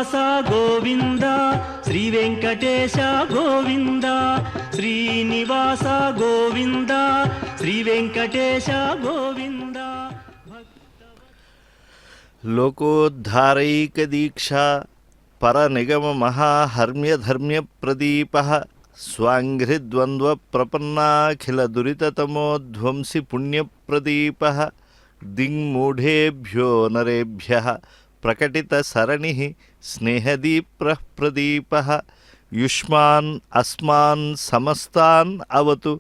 శ్రీనివాస గోవింద శ్రీ వెంకటేశ గోవింద శ్రీనివాస గోవింద శ్రీ వెంకటేశ గోవింద. లోకోద్ధారైకదీక్షా పరనిగమ మహాహర్మ్యధర్మ్య ప్రదీప స్వాంఘ్రిద్వంద్వ ప్రపన్నాఖిల దురితతమోధ్వంసి పుణ్యప్రదీప దింగ్మూఢేభ్యో నరేభ్యః ప్రకటిత సరణి స్నేహదీప్రః ప్రదీపః యుష్మాన్ అస్మాన్ సమస్తాన్ అవతు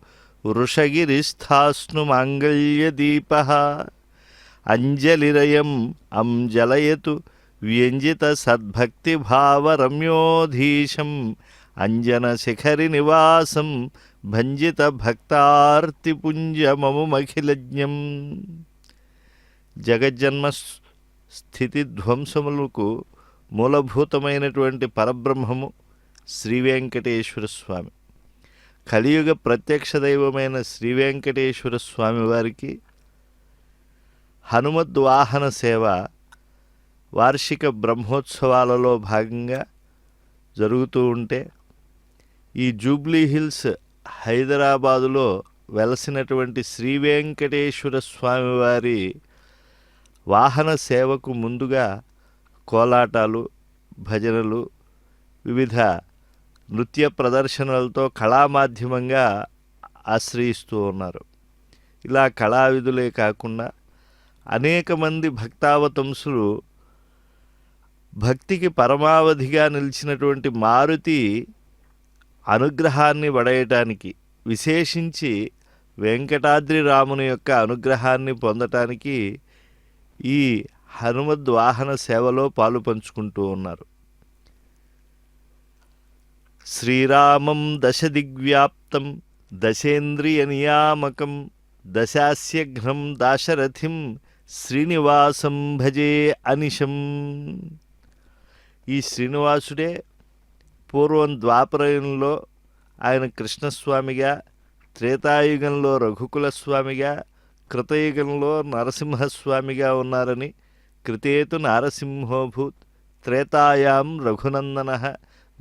వృషగిరిస్థాస్ను మాంగళ్యదీపః అంజలిరయం అంజలయతు వ్యంజిత సద్భక్తిభావరమ్యోధీశం అంజనశిఖరి నివాసం భంజిత భక్తార్తిపుంజమముమఖిలజ్ఞం. జగజ్జన్మ స్థితిధ్వంసములకు మూలభూతమైనటువంటి పరబ్రహ్మము శ్రీ వెంకటేశ్వర స్వామి. కలియుగ ప్రత్యక్ష దైవమైన శ్రీ వెంకటేశ్వర స్వామి వారికి హనుమద్వాహన సేవ వార్షిక బ్రహ్మోత్సవాలలో భాగంగా జరుగుతూ ఉంటే ఈ జూబ్లీ హిల్స్ హైదరాబాదులో వెలసినటువంటి శ్రీ వెంకటేశ్వర స్వామివారి వాహన సేవకు ముందుగా కోలాటాలు, భజనలు, వివిధ నృత్య ప్రదర్శనలతో కళామాధ్యమంగా ఆశ్రయిస్తూ ఉన్నారు. ఇలా కళావిధులే కాకుండా అనేక మంది భక్తావతంసులు భక్తికి పరమావధిగా నిలిచినటువంటి మారుతి అనుగ్రహాన్ని వడయటానికి, విశేషించి వెంకటాద్రి రాముని యొక్క అనుగ్రహాన్ని పొందటానికి ఈ హనుమద్వాహన సేవలో పాలు పంచుకుంటూ ఉన్నారు. శ్రీరామం దశదిగ్వ్యాప్తం దశేంద్రియ నియామకం దశాస్యఘ్నం దాశరథిం శ్రీనివాసం భజే అనిశం. ఈ శ్రీనివాసుడే పూర్వం ద్వాపరయుగంలో ఆయన కృష్ణస్వామిగా, త్రేతాయుగంలో రఘుకుల స్వామిగా, కృతయుగంలో నరసింహస్వామిగా ఉన్నారని, కృతేతు నారసింహోభూత్ త్రేతాయాం రఘునందనః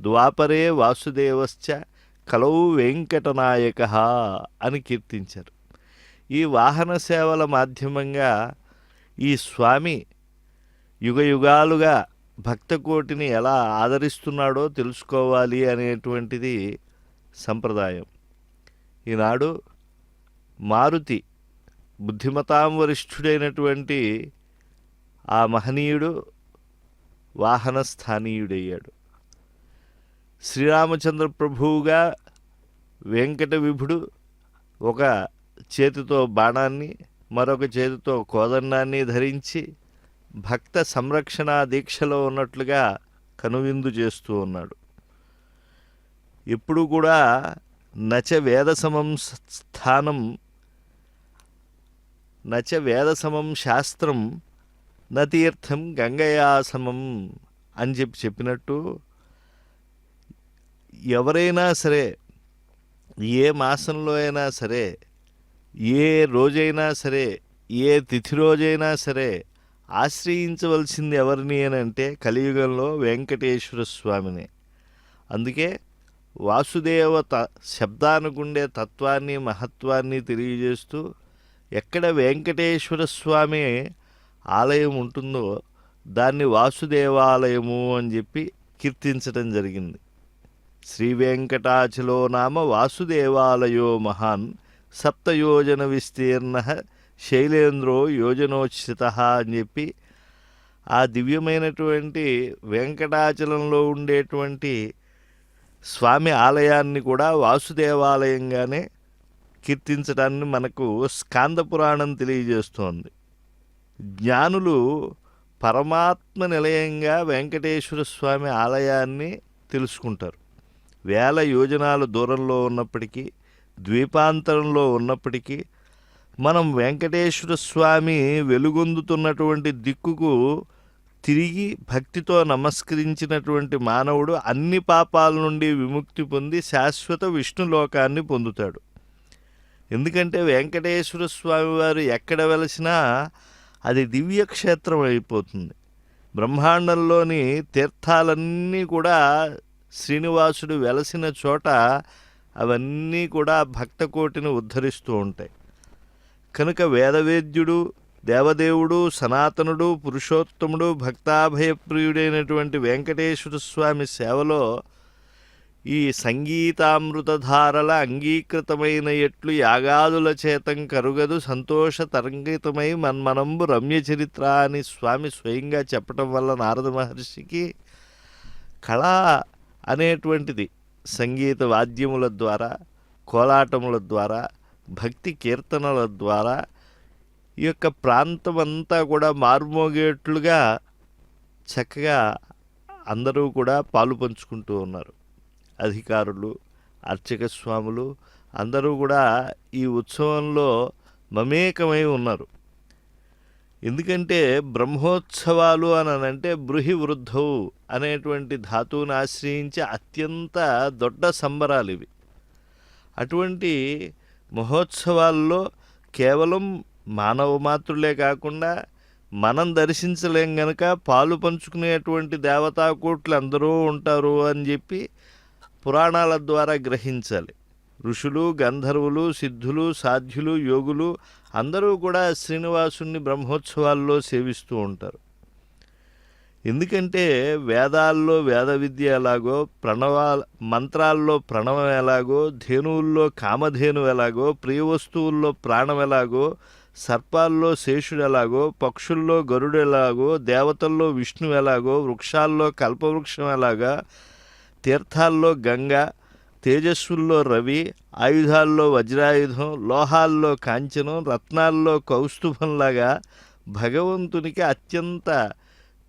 ద్వాపరే వాసుదేవశ్చ కలౌ వెంకటనాయకః అని కీర్తించారు. ఈ వాహన సేవల మాధ్యమంగా ఈ స్వామి యుగయుగాలుగా భక్తకోటిని ఎలా ఆదరిస్తున్నాడో తెలుసుకోవాలి అనేటువంటిది సంప్రదాయం. ఈనాడు మారుతి బుద్ధిమతాం వరిష్ఠుడైనటువంటి ఆ మహనీయుడు వాహన స్థానీయుడయ్యాడు. శ్రీరామచంద్ర ప్రభువుగా వెంకట విభుడు ఒక చేతితో బాణాన్ని, మరొక చేతితో కోదండాన్ని ధరించి భక్త సంరక్షణ దీక్షలో ఉన్నట్లుగా కనువిందు చేస్తూ ఉన్నాడు. ఎప్పుడు కూడా నచ వేదసమం స్థానం నచ వేదసమం శాస్త్రం నతీర్థం గంగయాసమం అని చెప్పినట్టు ఎవరైనా సరే, ఏ మాసంలో అయినా సరే, ఏ రోజైనా సరే, ఏ తిథి రోజైనా సరే ఆశ్రయించవలసింది ఎవరిని అని అంటే కలియుగంలో వెంకటేశ్వర స్వామిని. అందుకే వాసుదేవ శబ్దానుకుండే తత్వాన్ని, మహత్వాన్ని తెలియజేస్తూ ఎక్కడ వెంకటేశ్వర స్వామి ఆలయం ఉంటుందో దాన్ని వాసుదేవాలయము అని చెప్పి కీర్తించడం జరిగింది. శ్రీ వెంకటాచలో నామ వాసుదేవాలయో మహాన్ సప్తయోజన విస్తీర్ణ శైలేంద్రో యోజనోచ్ఛిత అని చెప్పి ఆ దివ్యమైనటువంటి వెంకటాచలంలో ఉండేటువంటి స్వామి ఆలయాన్ని కూడా వాసుదేవాలయంగానే కీర్తించడాన్ని మనకు స్కాంద పురాణం తెలియజేస్తోంది. జ్ఞానులు పరమాత్మ నిలయంగా వెంకటేశ్వర స్వామి ఆలయాన్ని తెలుసుకుంటారు. వేల యోజనాలు దూరంలో ఉన్నప్పటికీ, ద్వీపాంతరంలో ఉన్నప్పటికీ మనం వెంకటేశ్వర స్వామి వెలుగొందుతున్నటువంటి దిక్కుకు తిరిగి భక్తితో నమస్కరించినటువంటి మానవుడు అన్ని పాపాల నుండి విముక్తి పొంది శాశ్వత విష్ణులోకాన్ని పొందుతాడు. ఎందుకంటే వెంకటేశ్వర స్వామి వారు ఎక్కడ వెలసినా అది దివ్యక్షేత్రం అయిపోతుంది. బ్రహ్మాండంలోని తీర్థాలన్నీ కూడా శ్రీనివాసుడు వెలసిన చోట అవన్నీ కూడా భక్తకోటిని ఉద్ధరిస్తూ ఉంటాయి. కనుక వేదవేద్యుడు, దేవదేవుడు, సనాతనుడు, పురుషోత్తముడు, భక్తాభయప్రియుడైనటువంటి వెంకటేశ్వర స్వామి సేవలో ఈ సంగీతామృతధారల అంగీకృతమైన ఎట్లు యాగాదుల చేతం కరుగదు సంతోష తరంగితమై మన్మనంబు రమ్య చరిత్ర అని స్వామి స్వయంగా చెప్పటం వల్ల నారద మహర్షికి కళ అనేటువంటిది సంగీత వాద్యముల ద్వారా, కోలాటముల ద్వారా, భక్తి కీర్తనల ద్వారా ఈ యొక్క ప్రాంతం అంతా కూడా మార్మోగేట్లుగా చక్కగా అందరూ కూడా పాలు పంచుకుంటూ ఉన్నారు. అధికారులు, అర్చక స్వాములు అందరూ కూడా ఈ ఉత్సవంలో మమేకమై ఉన్నారు. ఎందుకంటే బ్రహ్మోత్సవాలు అనంటే బృహి వృద్ధవు అనేటువంటి ధాతువుని ఆశ్రయించి అత్యంత దొడ్డ సంబరాలు ఇవి. అటువంటి మహోత్సవాల్లో కేవలం మానవ మాతృలే కాకుండా మనం దర్శించలేం గనక పాలు పంచుకునేటువంటి దేవతాకోట్లు అందరూ ఉంటారు అని చెప్పి పురాణాల ద్వారా గ్రహించాలి. ఋషులు, గంధర్వులు, సిద్ధులు, సాధ్యులు, యోగులు అందరూ కూడా శ్రీనివాసుని బ్రహ్మోత్సవాల్లో సేవిస్తూ ఉంటారు. ఎందుకంటే వేదాల్లో వేద విద్య ఎలాగో, మంత్రాల్లో ప్రణవం ఎలాగో, ధేనువుల్లో కామధేను ఎలాగో, ప్రియ వస్తువుల్లో ప్రాణం ఎలాగో, సర్పాల్లో శేషుడు ఎలాగో, పక్షుల్లో గరుడు ఎలాగో, దేవతల్లో విష్ణు ఎలాగో, వృక్షాల్లో కల్పవృక్షం ఎలాగా, తీర్థాల్లో గంగ, తేజస్సుల్లో రవి, ఆయుధాల్లో వజ్రాయుధం, లోహాల్లో కాంచనం, రత్నాల్లో కౌస్తుభంలాగా భగవంతునికి అత్యంత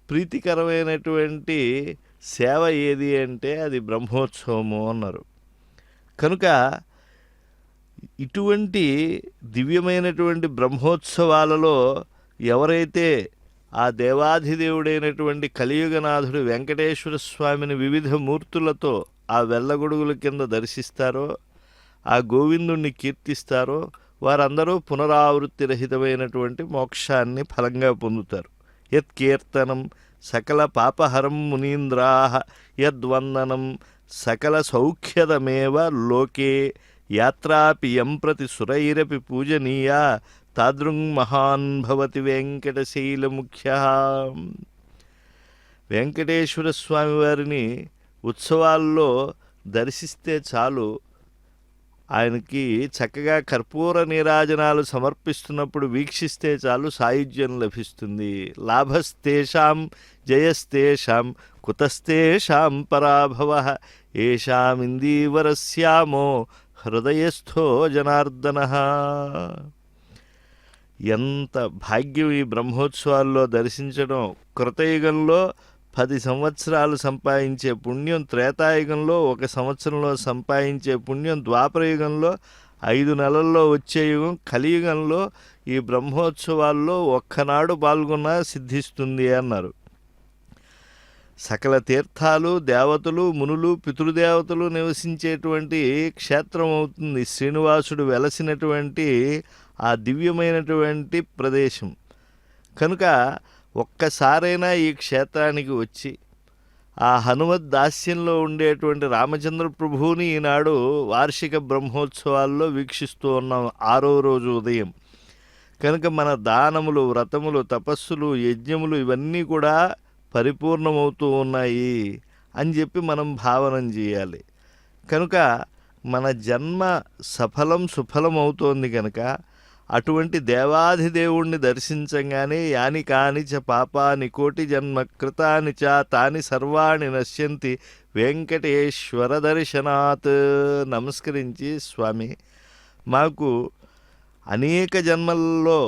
ప్రీతికరమైనటువంటి సేవ ఏది అంటే అది బ్రహ్మోత్సవము అన్నారు. కనుక ఇటువంటి దివ్యమైనటువంటి బ్రహ్మోత్సవాలలో ఎవరైతే ఆ దేవాధిదేవుడైనటువంటి కలియుగనాథుడు వెంకటేశ్వర స్వామిని వివిధ మూర్తులతో ఆ వెళ్ళగొడుగుల కింద దర్శిస్తారో, ఆ గోవిందుణ్ణి కీర్తిస్తారో వారందరూ పునరావృత్తి రహితమైనటువంటి మోక్షాన్ని ఫలంగా పొందుతారు. యత్కీర్తనం సకల పాపహరం మునీంద్రా యద్వందనం సకల సౌఖ్యదమేవ లోకే యాత్రాపి యం ప్రతి సురైరపి పూజనీయా తాదృంగ్ మహాన్ భవతి వెంకటశైలముఖ్య. వెంకటేశ్వర స్వామి వారిని ఉత్సవాల్లో దర్శిస్తే చాలు, ఆయనకి చక్కగా కర్పూర నీరాజనాలు సమర్పిస్తున్నప్పుడు వీక్షిస్తే చాలు సాయుధ్యం లభిస్తుంది. లాభస్తేషాం జయస్తేషాం కుతస్తేషాం పరాభవ ఏషామిందీవరస్యామో హృదయస్థో జనార్దన. ఎంత భాగ్యం ఈ బ్రహ్మోత్సవాల్లో దర్శించడం. కృతయుగంలో 10 సంవత్సరాలు సంపాదించే పుణ్యం, త్రేతాయుగంలో 1 సంవత్సరంలో సంపాదించే పుణ్యం, ద్వాపరయుగంలో 5 నెలల్లో వచ్చే యుగం, కలియుగంలో ఈ బ్రహ్మోత్సవాల్లో ఒక్కనాడు పాల్గొన్నా సిద్ధిస్తుంది అన్నారు. సకల తీర్థాలు, దేవతలు, మునులు, పితృదేవతలు నివసించేటువంటి క్షేత్రం అవుతుంది శ్రీనివాసుడు వెలసినటువంటి ఆ దివ్యమైనటువంటి ప్రదేశం. కనుక ఒక్కసారైనా ఈ క్షేత్రానికి వచ్చి ఆ హనుమద్ దాస్యంలో ఉండేటువంటి రామచంద్ర ప్రభువుని ఈనాడు వార్షిక బ్రహ్మోత్సవాల్లో వీక్షిస్తూ ఉన్నాం 6వ రోజు ఉదయం. కనుక మన దానములు, వ్రతములు, తపస్సులు, యజ్ఞములు ఇవన్నీ కూడా పరిపూర్ణమవుతూ ఉన్నాయి అని చెప్పి మనం భావనం చేయాలి. కనుక మన జన్మ సఫలం సుఫలం అవుతోంది. కనుక అటువంటి దేవాధిదేవుణ్ణి దర్శించంగానే యాని కాని చ పాపాని కోటి జన్మ కృతాని చ తాని సర్వాణి నశ్యంతి వెంకటేశ్వర దర్శనాత్. నమస్కరించి స్వామి, మాకు అనేక జన్మల్లో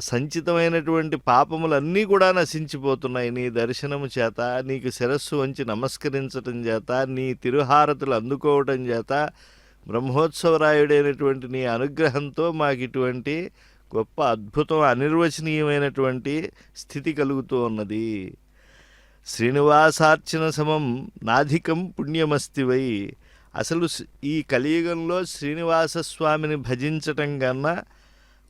సంచితమైనటువంటి పాపములన్నీ కూడా నశించిపోతున్నాయి నీ దర్శనము చేత, నీకు శిరస్సు వంచి నమస్కరించటం చేత, నీ తిరుహారతులు అందుకోవటం చేత, బ్రహ్మోత్సవరాయుడైనటువంటి నీ అనుగ్రహంతో మాకు ఇటువంటి గొప్ప అద్భుతం, అనిర్వచనీయమైనటువంటి స్థితి కలుగుతూ ఉన్నది. శ్రీనివాసార్చన సమం నాధికం పుణ్యమస్తివై. అసలు ఈ కలియుగంలో శ్రీనివాస స్వామిని భజించటం కన్నా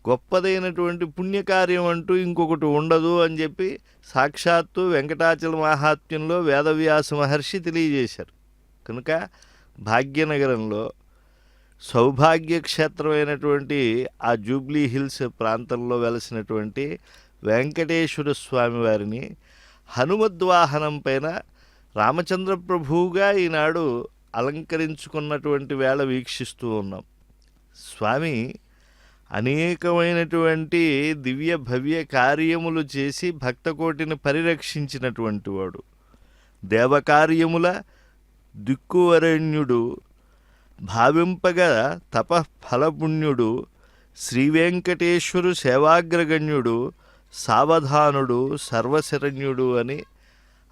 గొప్పదైనటువంటి పుణ్యకార్యం అంటూ ఇంకొకటి ఉండదు అని చెప్పి సాక్షాత్తు వెంకటాచల మహాత్మ్యంలో వేదవ్యాస మహర్షి తెలియజేశారు. కనుక భాగ్యనగరంలో సౌభాగ్య క్షేత్రమైనటువంటి ఆ జూబ్లీ హిల్స్ ప్రాంతంలో వెలసినటువంటి వెంకటేశ్వర స్వామి వారిని హనుమద్వాహనం పైన రామచంద్ర ప్రభువుగా ఈనాడు అలంకరించుకున్నటువంటి వేళ వీక్షిస్తూ ఉన్నాం. స్వామి అనేకమైనటువంటి దివ్య భవ్య కార్యములు చేసి భక్తకోటిని పరిరక్షించినటువంటి వాడు. దేవకార్యముల దిక్కువరణ్యుడు, భావింపగా తపఫలపుణ్యుడు, శ్రీవెంకటేశ్వరు సేవాగ్రగణ్యుడు, సావధానుడు, సర్వశరణ్యుడు అని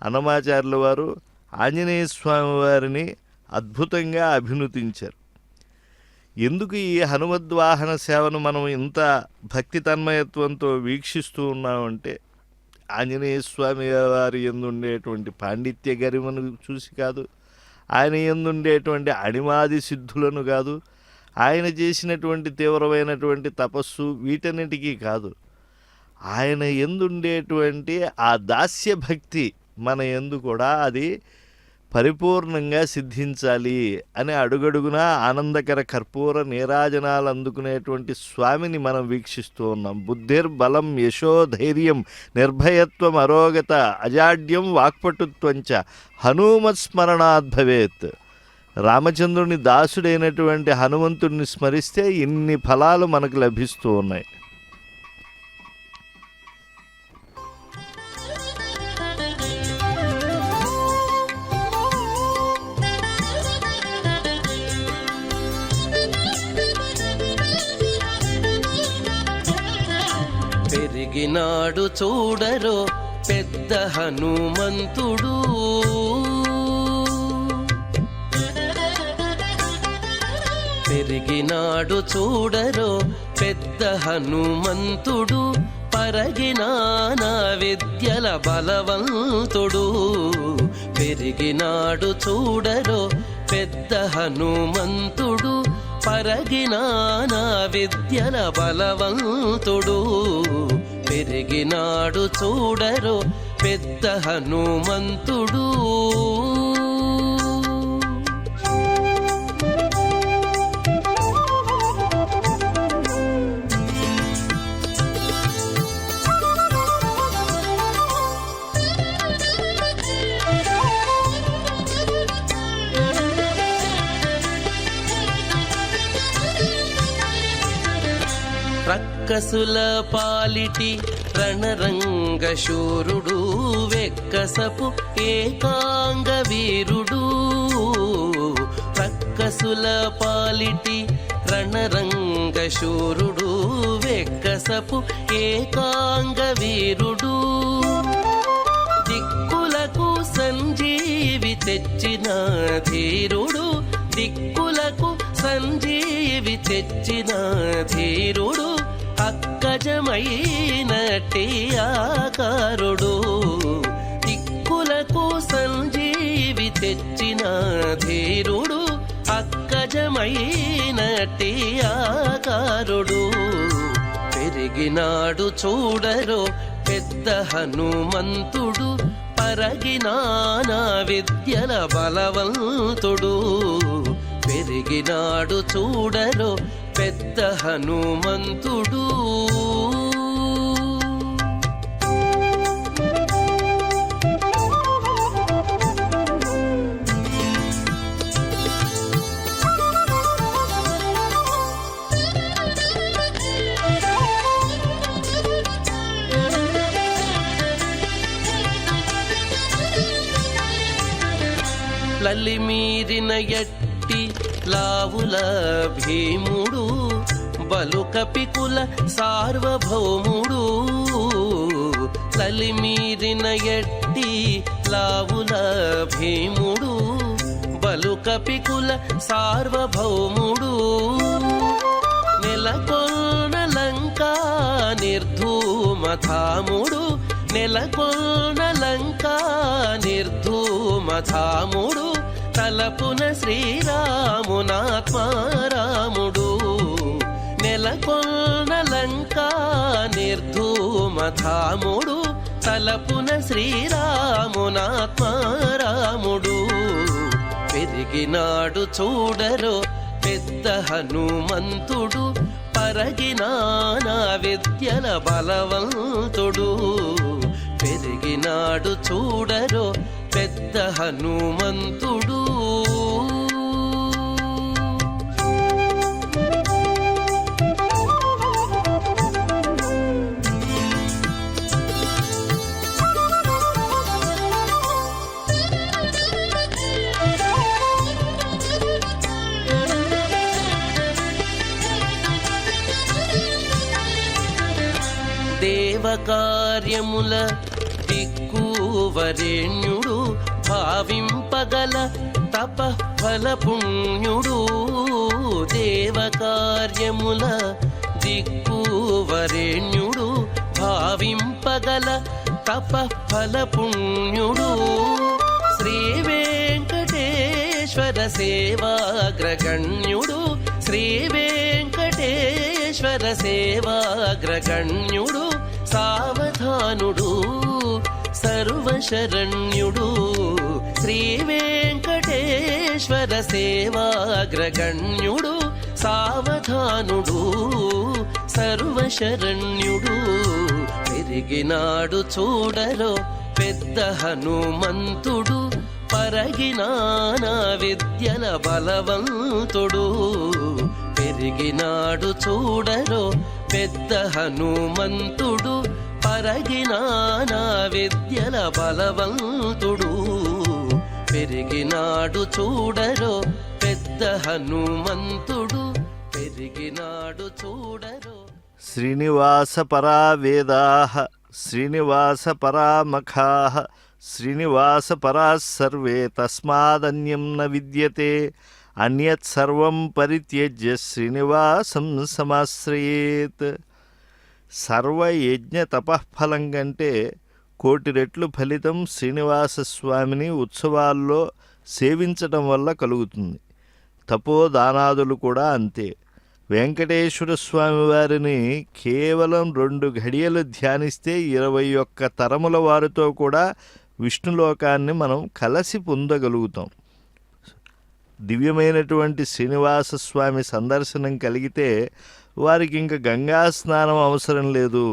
అన్నమాచార్యుల వారు ఆంజనేయ స్వామి వారిని అద్భుతంగా అభినుతించారు. ఎందుకు ఈ హనుమద్వాహన సేవను మనం ఇంత భక్తి తన్మయత్వంతో వీక్షిస్తూ ఉన్నామంటే ఆంజనేయ స్వామి వారి యందు ఉండేటువంటి పాండిత్య గరిమను చూసి కాదు, ఆయన యందు ఉండేటువంటి అణిమాది సిద్ధులను కాదు, ఆయన చేసినటువంటి తీవ్రమైనటువంటి తపస్సు వీటన్నిటికీ కాదు, ఆయన యందు ఉండేటువంటి ఆ దాస్య భక్తి మన యందు కూడా అది పరిపూర్ణంగా సిద్ధించాలి అని అడుగడుగునా ఆనందకర కర్పూర నీరాజనాలు అందుకునేటువంటి స్వామిని మనం వీక్షిస్తూ ఉన్నాం. బుద్ధిర్బలం యశోధైర్యం నిర్భయత్వం అరోగత అజాడ్యం వాక్పటుత్వంచ హనుమత్స్మరణాద్ భవేత్. రామచంద్రుని దాసుడైనటువంటి హనుమంతుడిని స్మరిస్తే ఇన్ని ఫలాలు మనకు లభిస్తూ ఉన్నాయి. పెరిగినాడు చూడరో పెద్ద హనుమంతుడు, పెరిగినాడు చూడరో పెద్ద హనుమంతుడు, పరగినాన విద్యల బలవంతుడు. పెరిగినాడు చూడరో పెద్ద హనుమంతుడు, పరగినాన విద్యల బలవంతుడు. పెరిగినాడు చూడరో పెద్ద హనుమంతుడు. రక్కసుల పాలిటి రణరంగ శూరుడు, వెక్కసపు ఏకాంగ వీరుడు. రక్కసుల పాలిటి రణరంగ శూరుడు, వెక్కసపు ఏకాంగ వీరుడు. దిక్కులకు సంజీవి తెచ్చిన ధీరుడు, దిక్కులకు సంజీవి తెచ్చిన ధీరుడు. అక్కజమైనట్టి ఆకారుడు, దిక్కులకు సంజీవి తెచ్చిన ధీరుడు. అక్కజమైనట్టి ఆకారుడు. పెరిగినాడు చూడరో పెద్ద హనుమంతుడు, పరగినాన విద్యల బలవంతుడు. పెరిగినాడు చూడరో పెద్ద హనుమంతుడు. లలిమీరిన ఎట్టి లావుల భీముడు, బలుకపికుల సార్వభౌముడు. లలిమీరిన ఎట్టి లావుల భీముడు, బలుకపికుల సార్వభౌముడు. నెలకొన్న లంకా నిర్ధూమధాముడు, నెలకొన్న లంకా నిర్ధూమధాముడు. తలపున శ్రీరామునాత్మారాముడు, నెలకొన్న లంకా నిర్ధూమధాముడు తలపున శ్రీరామునాత్మారాముడు పెరిగినాడు చూడరో పెద్ద హనుమంతుడు పరగినానా విద్యల బలవంతుడు పెరిగినాడు చూడరో పెద్ద హనుమంతుడు దేవకార్యముల దిక్కువరేణ్యుడు భావింపగల తపఫల పుణ్యుడు దేవకార్యముల దిక్కువరేణ్యుడు భావింపగల తపఫల పుణ్యుడు శ్రీ వెంకటేశ్వర సేవాగ్రగణ్యుడు శ్రీ వెంకటేశ్వర సేవాగ్రగణ్యుడు సావధానుడు సర్వశరణ్యుడు శ్రీ వెంకటేశ్వర సేవాగ్రగణ్యుడు సావధానుడు సర్వశరణ్యుడు పెరిగినాడు చూడరో పెద్ద హనుమంతుడు పరగినానా విద్యల బలవంతుడు పెరిగినాడు చూడరో పెద్ద హనుమంతుడు పరగినానా విద్యల బలవంతుడు పెరిగినాడు చూడరో పెద్ద హనుమంతుడు పెరిగినాడు చూడరో శ్రీనివాస పరా వేదాః శ్రీనివాస పరామఖాః శ్రీనివాస పరా సర్వే తస్మాదన్యం న విద్యతే అన్యత్ సర్వం పరిత్యజ్య శ్రీనివాసం సమాశ్రయేత్. సర్వయజ్ఞ తపఃఫలం కంటే 1,000,000 రెట్లు ఫలితం శ్రీనివాస స్వామిని ఉత్సవాల్లో సేవించటం వల్ల కలుగుతుంది. తపోదానాదులు కూడా అంతే. వెంకటేశ్వర స్వామి వారిని కేవలం 2 ఘడియలు ధ్యానిస్తే 21 తరముల వారితో కూడా విష్ణులోకాన్ని మనం కలసి పొందగలుగుతాం. దివ్యమైనటువంటి శ్రీనివాస స్వామి సందర్శనం కలిగితే వారికి ఇంక గంగా స్నానం అవసరం లేదు.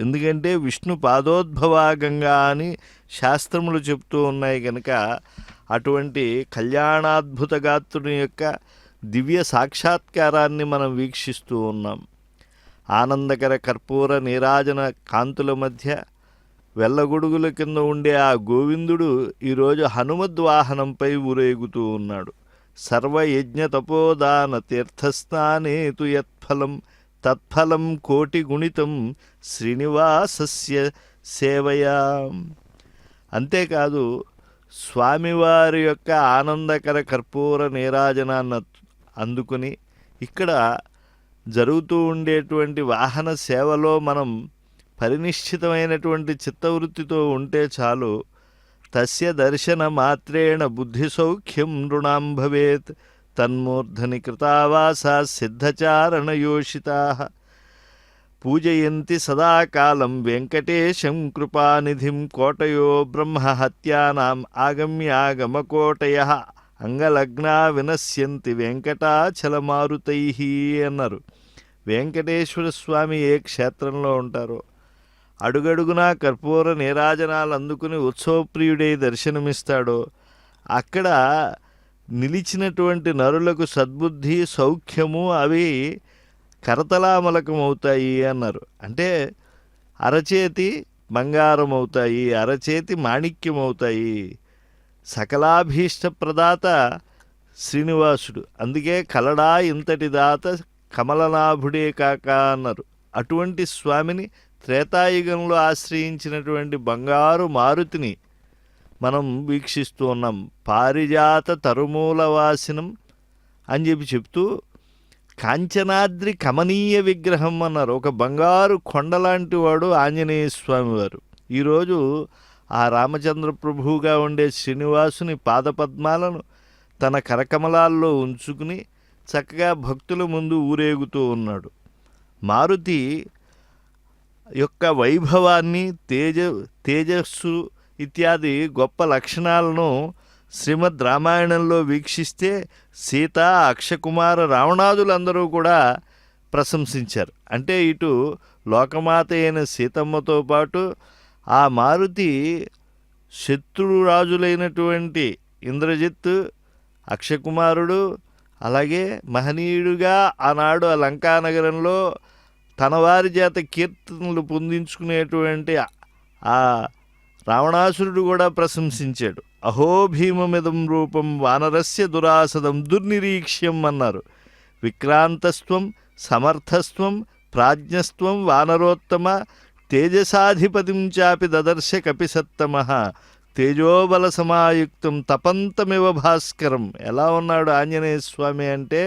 ఎందుకంటే విష్ణు పాదోద్భవ గంగా అని శాస్త్రములు చెప్తూ ఉన్నాయి కనుక అటువంటి కళ్యాణాద్భుత గాత్రుని యొక్క దివ్య సాక్షాత్కారాన్ని మనం వీక్షిస్తూ ఉన్నాం. ఆనందకర కర్పూర నీరాజన కాంతుల మధ్య వెల్లగొడుగుల కింద ఉండే ఆ గోవిందుడు ఈరోజు హనుమద్వాహనంపై ఊరేగుతూ ఉన్నాడు. సర్వయజ్ఞ తపోదాన తీర్థస్నానే తు యత్ఫలం తత్ఫలం కోటి గుణితం శ్రీనివాసస్య సేవయా. అంతేకాదు స్వామివారి యొక్క ఆనందకర కర్పూర నీరాజనాన్ని అందుకుని ఇక్కడ జరుగుతూ ఉండేటువంటి వాహన సేవలో మనం పరినిశ్చితమైనటువంటి చిత్తవృత్తితో ఉంటే చాలు. తస్య దర్శన మాత్రేణ బుద్ధి సౌఖ్యం నృణాం భవేత్ తన్మూర్ధని కృతావాసా సిద్ధచారణయోషితాః పూజయంతి సదాకాలం వెంకటేశం కృపానిధిం కోటయో బ్రహ్మహత్యానాం ఆగమ్యాగమకోటయః అంగలగ్నా వినశ్యంతి వెంకటాచలమారుతైః అన్నారు. వెంకటేశ్వర స్వామి ఏ క్షేత్రంలో ఉంటారో అడుగడుగునా కర్పూర నీరాజనాలు అందుకుని ఉత్సవప్రియుడై దర్శనమిస్తాడో అక్కడ నిలిచినటువంటి నరులకు సద్బుద్ధి సౌఖ్యము అవి కరతలామలకమవుతాయి అన్నారు. అంటే అరచేతి బంగారం అవుతాయి, అరచేతి మాణిక్యం అవుతాయి. సకలాభీష్ట ప్రదాత శ్రీనివాసుడు. అందుకే కలడా ఇంతటి దాత కమలనాభుడే కాక అన్నారు. అటువంటి స్వామిని త్రేతాయుగంలో ఆశ్రయించినటువంటి బంగారు మారుతిని మనం వీక్షిస్తూ ఉన్నాం. పారిజాత తరుమూలవాసినం అని చెప్తూ కాంచనాద్రి కమనీయ విగ్రహం అన్నారు. ఒక బంగారు కొండలాంటి వాడు ఆంజనేయ స్వామి వారు. ఈరోజు ఆ రామచంద్ర ప్రభువుగా ఉండే శ్రీనివాసుని పాదపద్మాలను తన కరకమలాల్లో ఉంచుకుని చక్కగా భక్తుల ముందు ఊరేగుతూ ఉన్నాడు. మారుతి యొక్క వైభవాన్ని, తేజస్సు ఇత్యాది గొప్ప లక్షణాలను శ్రీమద్ రామాయణంలో వీక్షిస్తే సీత, అక్షకుమార, రావణాదులందరూ కూడా ప్రశంసించారు. అంటే ఇటు లోకమాత అయిన సీతమ్మతో పాటు ఆ మారుతి శత్రురాజులైనటువంటి ఇంద్రజిత్, అక్షకుమారుడు, అలాగే మహనీయుడుగా ఆనాడు ఆ లంకానగరంలో తన వారి చేత కీర్తనలు పొందించుకునేటువంటి ఆ రావణాసురుడు కూడా ప్రశంసించాడు. అహో భీమమిదం రూపం వానరస్య దురాసదం దుర్నిరీక్ష్యం అన్నారు. విక్రాంతస్త్వం సమర్థస్త్వం ప్రాజ్ఞస్త్వం వానరోత్తమ తేజసాధిపతిం చాపి దదర్శ కపిసత్తమః తేజోబల సమాయుక్తం తపంతమివ భాస్కరం. ఎలా ఉన్నాడు ఆంజనేయ స్వామి అంటే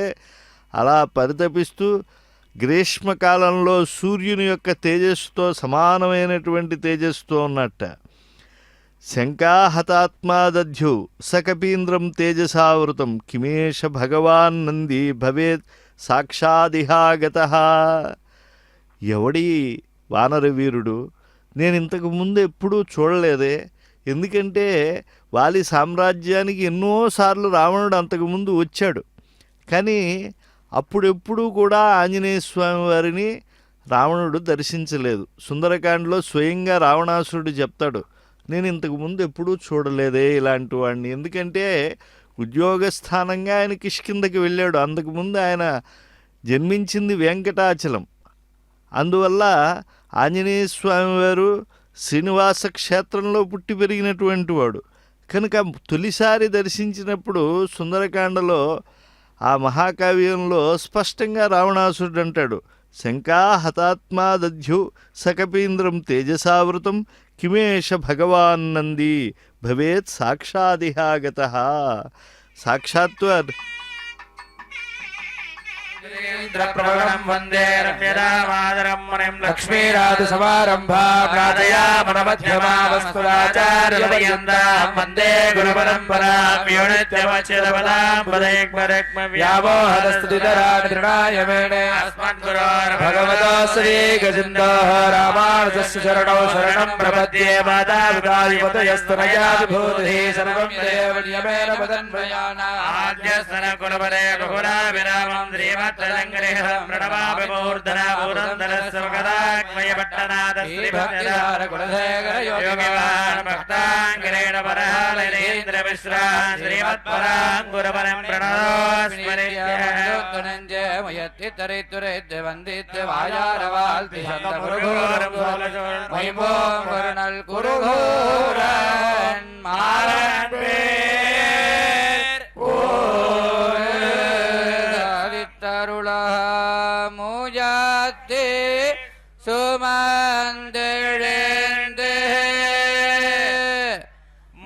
అలా పరితపిస్తూ గ్రీష్మకాలంలో సూర్యుని యొక్క తేజస్సుతో సమానమైనటువంటి తేజస్సుతో ఉన్నట్ట. శంకాహతాత్మాదధ్యౌ సకపీంద్రం తేజసావృతం కిమేష భగవాన్ నంది భవేత్ సాక్షాదిహాగతః. ఎవడి వానర వీరుడు? నేను ఇంతకు ముందు ఎప్పుడూ చూడలేదే. ఎందుకంటే వాలి సామ్రాజ్యానికి ఎన్నోసార్లు రావణుడు అంతకుముందు వచ్చాడు, కానీ అప్పుడెప్పుడూ కూడా ఆంజనేయ స్వామి వారిని రావణుడు దర్శించలేదు. సుందరకాండలో స్వయంగా రావణాసురుడు చెప్తాడు, నేను ఇంతకుముందు ఎప్పుడూ చూడలేదే ఇలాంటి వాడిని. ఎందుకంటే ఉద్యోగస్థానంగా ఆయన కిష్కిందకి వెళ్ళాడు. అంతకుముందు ఆయన జన్మించింది వెంకటాచలం. అందువల్ల ఆంజనేయ స్వామి వారు శ్రీనివాస క్షేత్రంలో పుట్టి పెరిగినటువంటి వాడు కనుక తొలిసారి దర్శించినప్పుడు సుందరకాండలో ఆ మహాకావ్యంలో స్పష్టంగా రావణాసురుడు అంటాడు, శంకా హతాత్మాదధ్యు సకపీంద్రం తేజసావృతం కిమేష భగవాన్ నంది భవేత్ సాక్షాదిహాగతః. సాక్షాత్తు ఇంద్రప్రభగం వందే రమ్యరామాదరం మునిం లక్ష్మీరాజసమారంభాం నాదయామనమధ్యమావస్మదాచార్యపర్యంతాం వందే గురుపరంపరాం యో నిత్యమచ్యుతపదాం పదయగ్మరక్మవ్యామోహదస్తుతితరాణి మేనే అస్మద్గురోర్భగవతో శ్రీగజిందోః రామానుజస్య శరణో శరణం ప్రపద్యే మాతాపితాయుపతయస్తనయా విభూతిః సర్వం దేవ నియమేన పదన్వయానా ఆద్యస్తన కులపదే బహురా విరామం శ్రీమత్తలంగరేహం ప్రణమామి మూర్ధనా పూరంధరస్వగదాగ్మయపట్టనాద శ్రీభక్తిధారకులశేఖరయోగివాన్ భక్తాంగరేణ పరహాలనేంద్ర మిశ్రా శ్రీమత్పరాంగురపరం மூஜாத்தே சுமந்தெழுந்து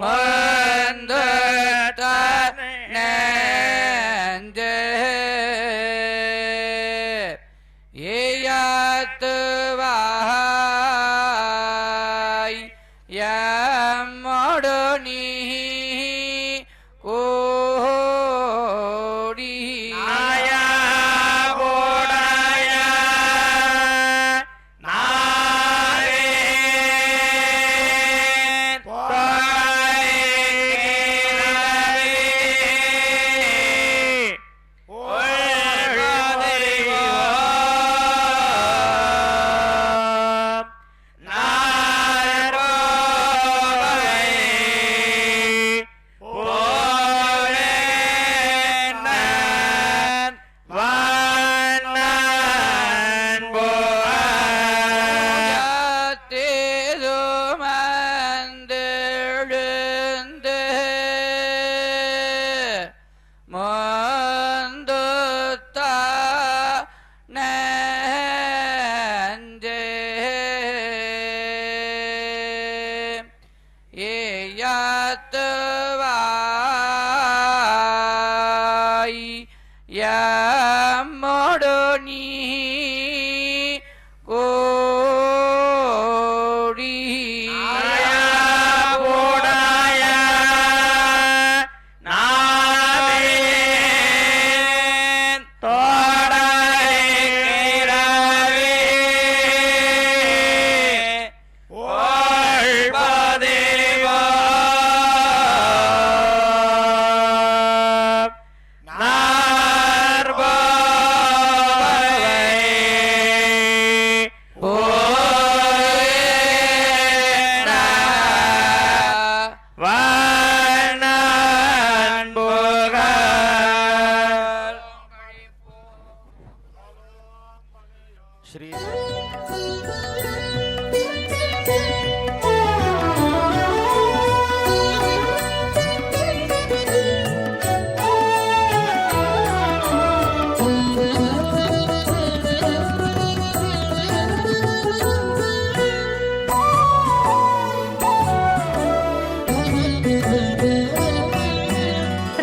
மந்தே ஏயாத்துவாய் எம்மோடு நீ கோடி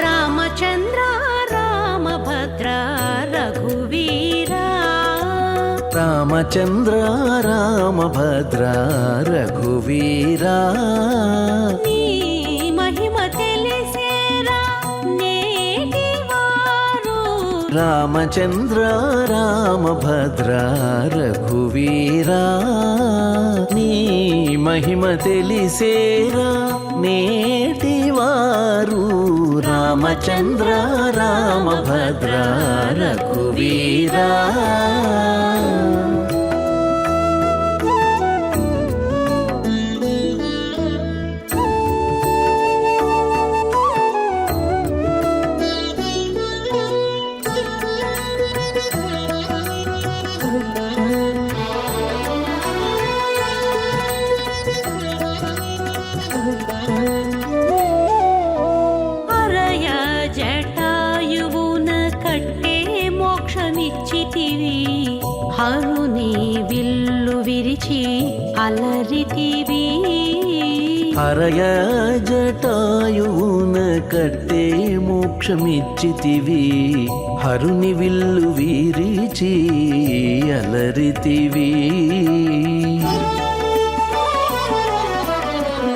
రామచంద్ర రామభద్ర రఘువీరా రామచంద్ర రామభద్ర రఘువీరా నీ మహిమ తెలిసేరా నేటివారు రామచంద్ర రామభద్ర రఘువీరా నీ మహిమ తెలిసేరా నేటివారు రామచంద్ర రామభద్ర రఘువీరా అరయ జటాయువున కట్టే మోక్షమిచ్చితివి హరుని విల్లు విరిచి అలరితివి హరయ జటాయువున కట్టే మోక్షమిచ్చితివి హరుని విల్లు వీరిచి అలరితివి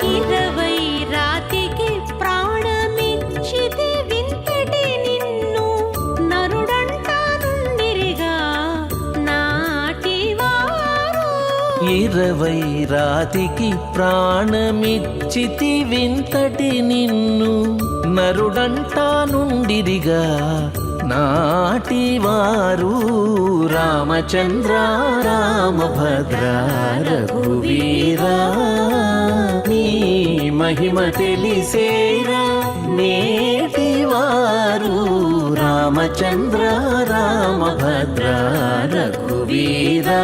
20 రాతికి ప్రాణమిచ్చితి వింతటి నిన్ను నరుడంటా నుండిరిగా నాటివారు 20 రాతికి ప్రాణమిచ్చితి వింతటి నిన్ను నరుడంటా నుండిరిగా నాటివారు రామచంద్ర రామభద్ర రఘువీరా నీ మహిమ తెలిసేరా నేటివారు రామచంద్ర రామభద్ర రఘువీరా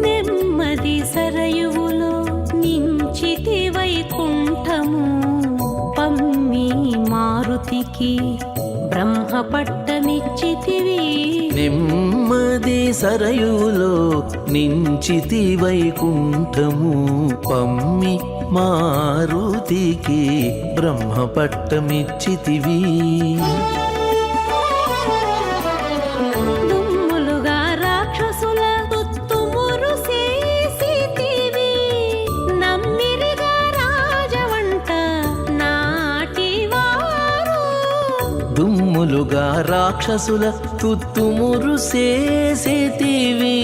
నెమ్మది సరయువులో నించితి వైకుంఠము పమ్మి మారుతికి బ్రహ్మపట్టమిచ్చితివి నెమ్మది సరయులో నించితి వైకుంఠము పమ్మి మారుతికి బ్రహ్మపట్టమిచ్చితివి దుమ్ములుగా రాక్షసుల తుత్తుమురు చేసితివి నమ్మిరిగా రాజవంట నాటివారు దుమ్ములుగా రాక్షసుల తుత్తుమురు చేసేతివి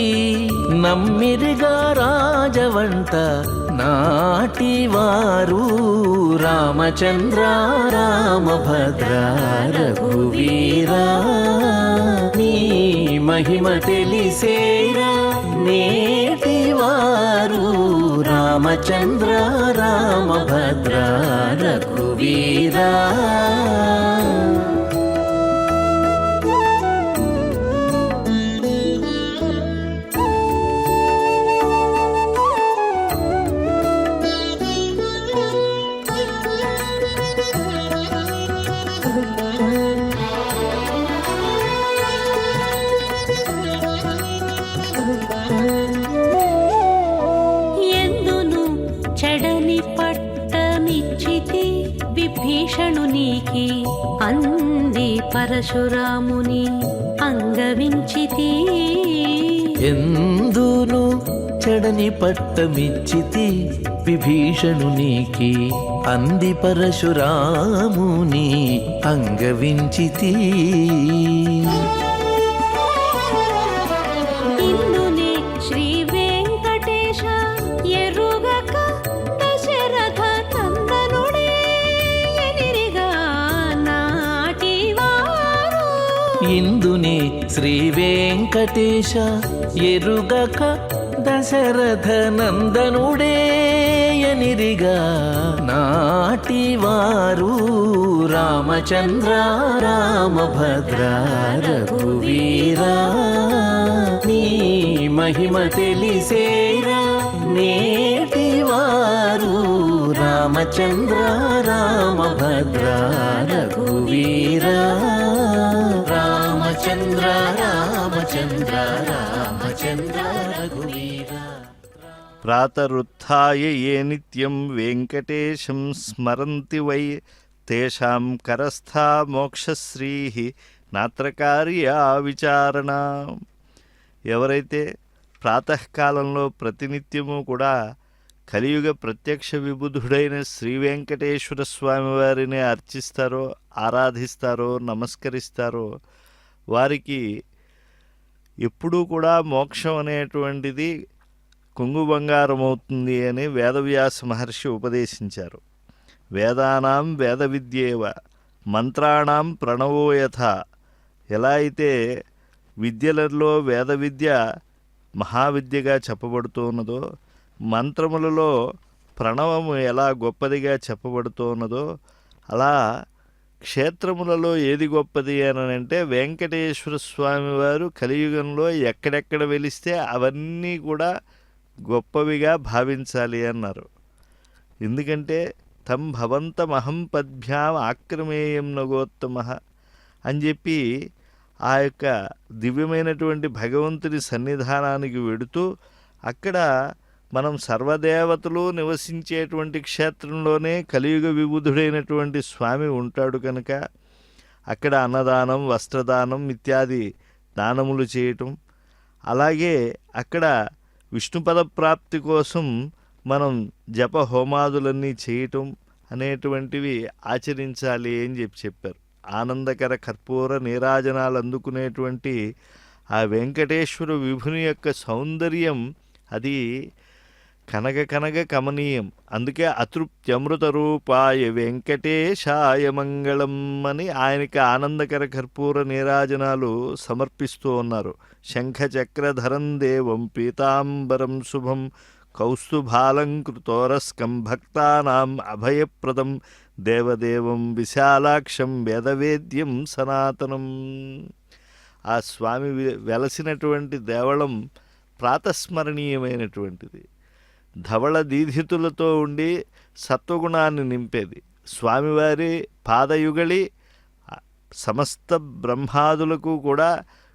నమ్మిరిగా రాజవంట నాటివారు రామచంద్ర రామభద్ర రఘువీరా నీ మహిమ తెలిసేరా నేటివారు రామచంద్ర రామభద్ర రఘువీరా ఎందును చెడని పట్టమిచ్చితి విభీషణునికి అంది పరశురాముని అంగవించితి ఎందును చెడని పట్టమిచ్చితి విభీషణునికి అంది పరశురాముని అంగవించితి ఇందునే శ్రీ వెంకటేశ ఎరుగక దశరథ నందనుడ ఇందునే శ్రీ వెంకటేశ ఎరుగక దశరథ నందనుడేయనిరిగా నాటివారు రామచంద్ర రామభద్ర రఘువీరా నీ మహిమ తెలిసేరా నేటివారు రామచంద్ర రామభద్ర రఘువీరా రామచంద్ర రామచంద్ర రామచంద్ర రఘువీరా. ప్రాతరుత్థాయ ఏ నిత్యం వెంకటేశం స్మరంతి వై తేషాం కరస్థా మోక్షశ్రీ నాత్రకార్యా విచారణ. ఎవరైతే ప్రాతకాలంలో ప్రతినిత్యము కూడా కలియుగ ప్రత్యక్ష విబుధుడైన శ్రీ వెంకటేశ్వర స్వామి వారిని అర్చిస్తారో, ఆరాధిస్తారో, నమస్కరిస్తారో వారికి ఎప్పుడూ కూడా మోక్షం అనేటువంటిది కొంగు బంగారం అవుతుంది అని వేదవ్యాస మహర్షి ఉపదేశించారు. వేదానాం వేద విద్యేవ మంత్రాణం ప్రణవో యథ. ఎలా అయితే విద్యలలో వేద విద్య మహావిద్యగా చెప్పబడుతూ ఉన్నదో, మంత్రములలో ప్రణవము ఎలా గొప్పదిగా చెప్పబడుతూ ఉన్నదో, అలా క్షేత్రములలో ఏది గొప్పది అని అంటే వెంకటేశ్వర స్వామి వారు కలియుగంలో ఎక్కడెక్కడ వెలిస్తే అవన్నీ కూడా గొప్పవిగా భావించాలి అన్నారు. ఎందుకంటే తం భవంతమహం పద్భ్యాం ఆక్రమేయం నగోత్తమ అని చెప్పి ఆ యొక్క దివ్యమైనటువంటి భగవంతుని సన్నిధానానికి వెడుతూ అక్కడ మనం సర్వదేవతలు నివసించేటువంటి క్షేత్రంలోనే కలియుగ విబుధుడైనటువంటి స్వామి ఉంటాడు కనుక అక్కడ అన్నదానం, వస్త్రదానం ఇత్యాది దానములు చేయటం, అలాగే అక్కడ విష్ణుపద ప్రాప్తి కోసం మనం జప హోమాదులన్నీ చేయటం అనేటువంటివి ఆచరించాలి అని చెప్పారు. ఆనందకర కర్పూర నీరాజనాలు అందుకునేటువంటి ఆ వెంకటేశ్వర విభుని యొక్క సౌందర్యం అది కనగ కమనీయం. అందుకే అతృప్త్యమృత రూపాయ వెంకటేశాయ మంగళం అని ఆయనకి ఆనందకర కర్పూర నీరాజనాలు సమర్పిస్తూ ఉన్నారు. శంఖచక్రధరం దేవం పీతాంబరం శుభం కౌస్తుభాలంకృతోరస్కం భక్తానాం అభయప్రదం దేవదేవం విశాలాక్షం వేదవేద్యం సనాతనం. ఆ స్వామి వెలసినటువంటి దేవళం ప్రాతస్మరణీయమైనటువంటిది. ధవళ దీధితులతో ఉండి సత్వగుణాన్ని నింపేది. స్వామివారి పాదయుగళి సమస్త బ్రహ్మాదులకు కూడా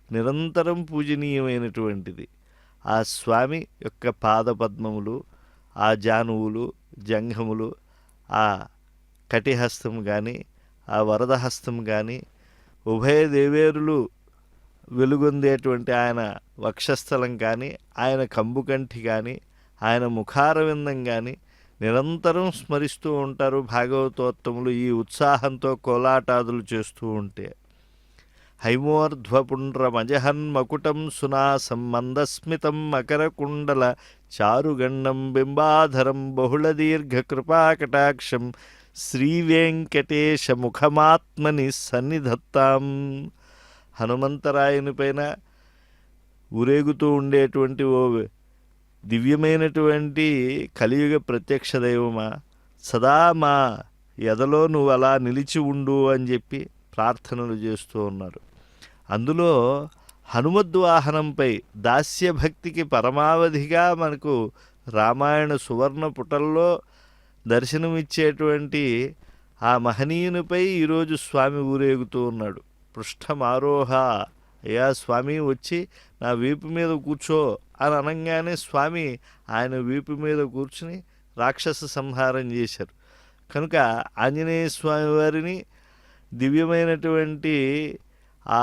నిరంతరం పూజనీయమైనటువంటిది. ఆ స్వామి యొక్క పాదపద్మములు, ఆ జానువులు, జంఘములు, ఆ కటిహస్తం కానీ, ఆ వరదహస్తం కానీ, ఉభయ దేవేరులు వెలుగొందేటువంటి ఆయన వక్షస్థలం కానీ, ఆయన కంబుకంఠి కానీ, ఆయన ముఖారవిందం కానీ నిరంతరం స్మరిస్తూ ఉంటారు భాగవతోత్తములు ఈ ఉత్సాహంతో కోలాటాదులు చేస్తూ ఉంటే. హైమోర్ధ్వపుండ్రమజహన్మకుటం సునాసం మందస్మితం మకరకుండల చారుగండం బింబాధరం బహుళదీర్ఘకృపాకటాక్షం శ్రీవేంకటేశ ముఖమాత్మని సన్నిధత్తాం. హనుమంతరాయుని పైన ఊరేగుతూ ఉండేటువంటి ఓ దివ్యమైనటువంటి కలియుగ ప్రత్యక్ష దైవమా, సదా మా ఎదలో నువ్వు అలా నిలిచి ఉండు అని చెప్పి ప్రార్థనలు చేస్తూ ఉన్నారు. అందులో హనుమద్వాహనంపై దాస్యభక్తికి పరమావధిగా మనకు రామాయణ సువర్ణ పుటల్లో దర్శనమిచ్చేటువంటి ఆ మహనీయునిపై ఈరోజు స్వామి ఊరేగుతూ ఉన్నాడు. పృష్ఠమారోహ, అయ్యా స్వామి వచ్చి నా వీపు మీద కూర్చో అని అనగానే స్వామి ఆయన వీపు మీద కూర్చుని రాక్షస సంహారం చేశారు. కనుక ఆంజనేయ స్వామి వారిని దివ్యమైనటువంటి ఆ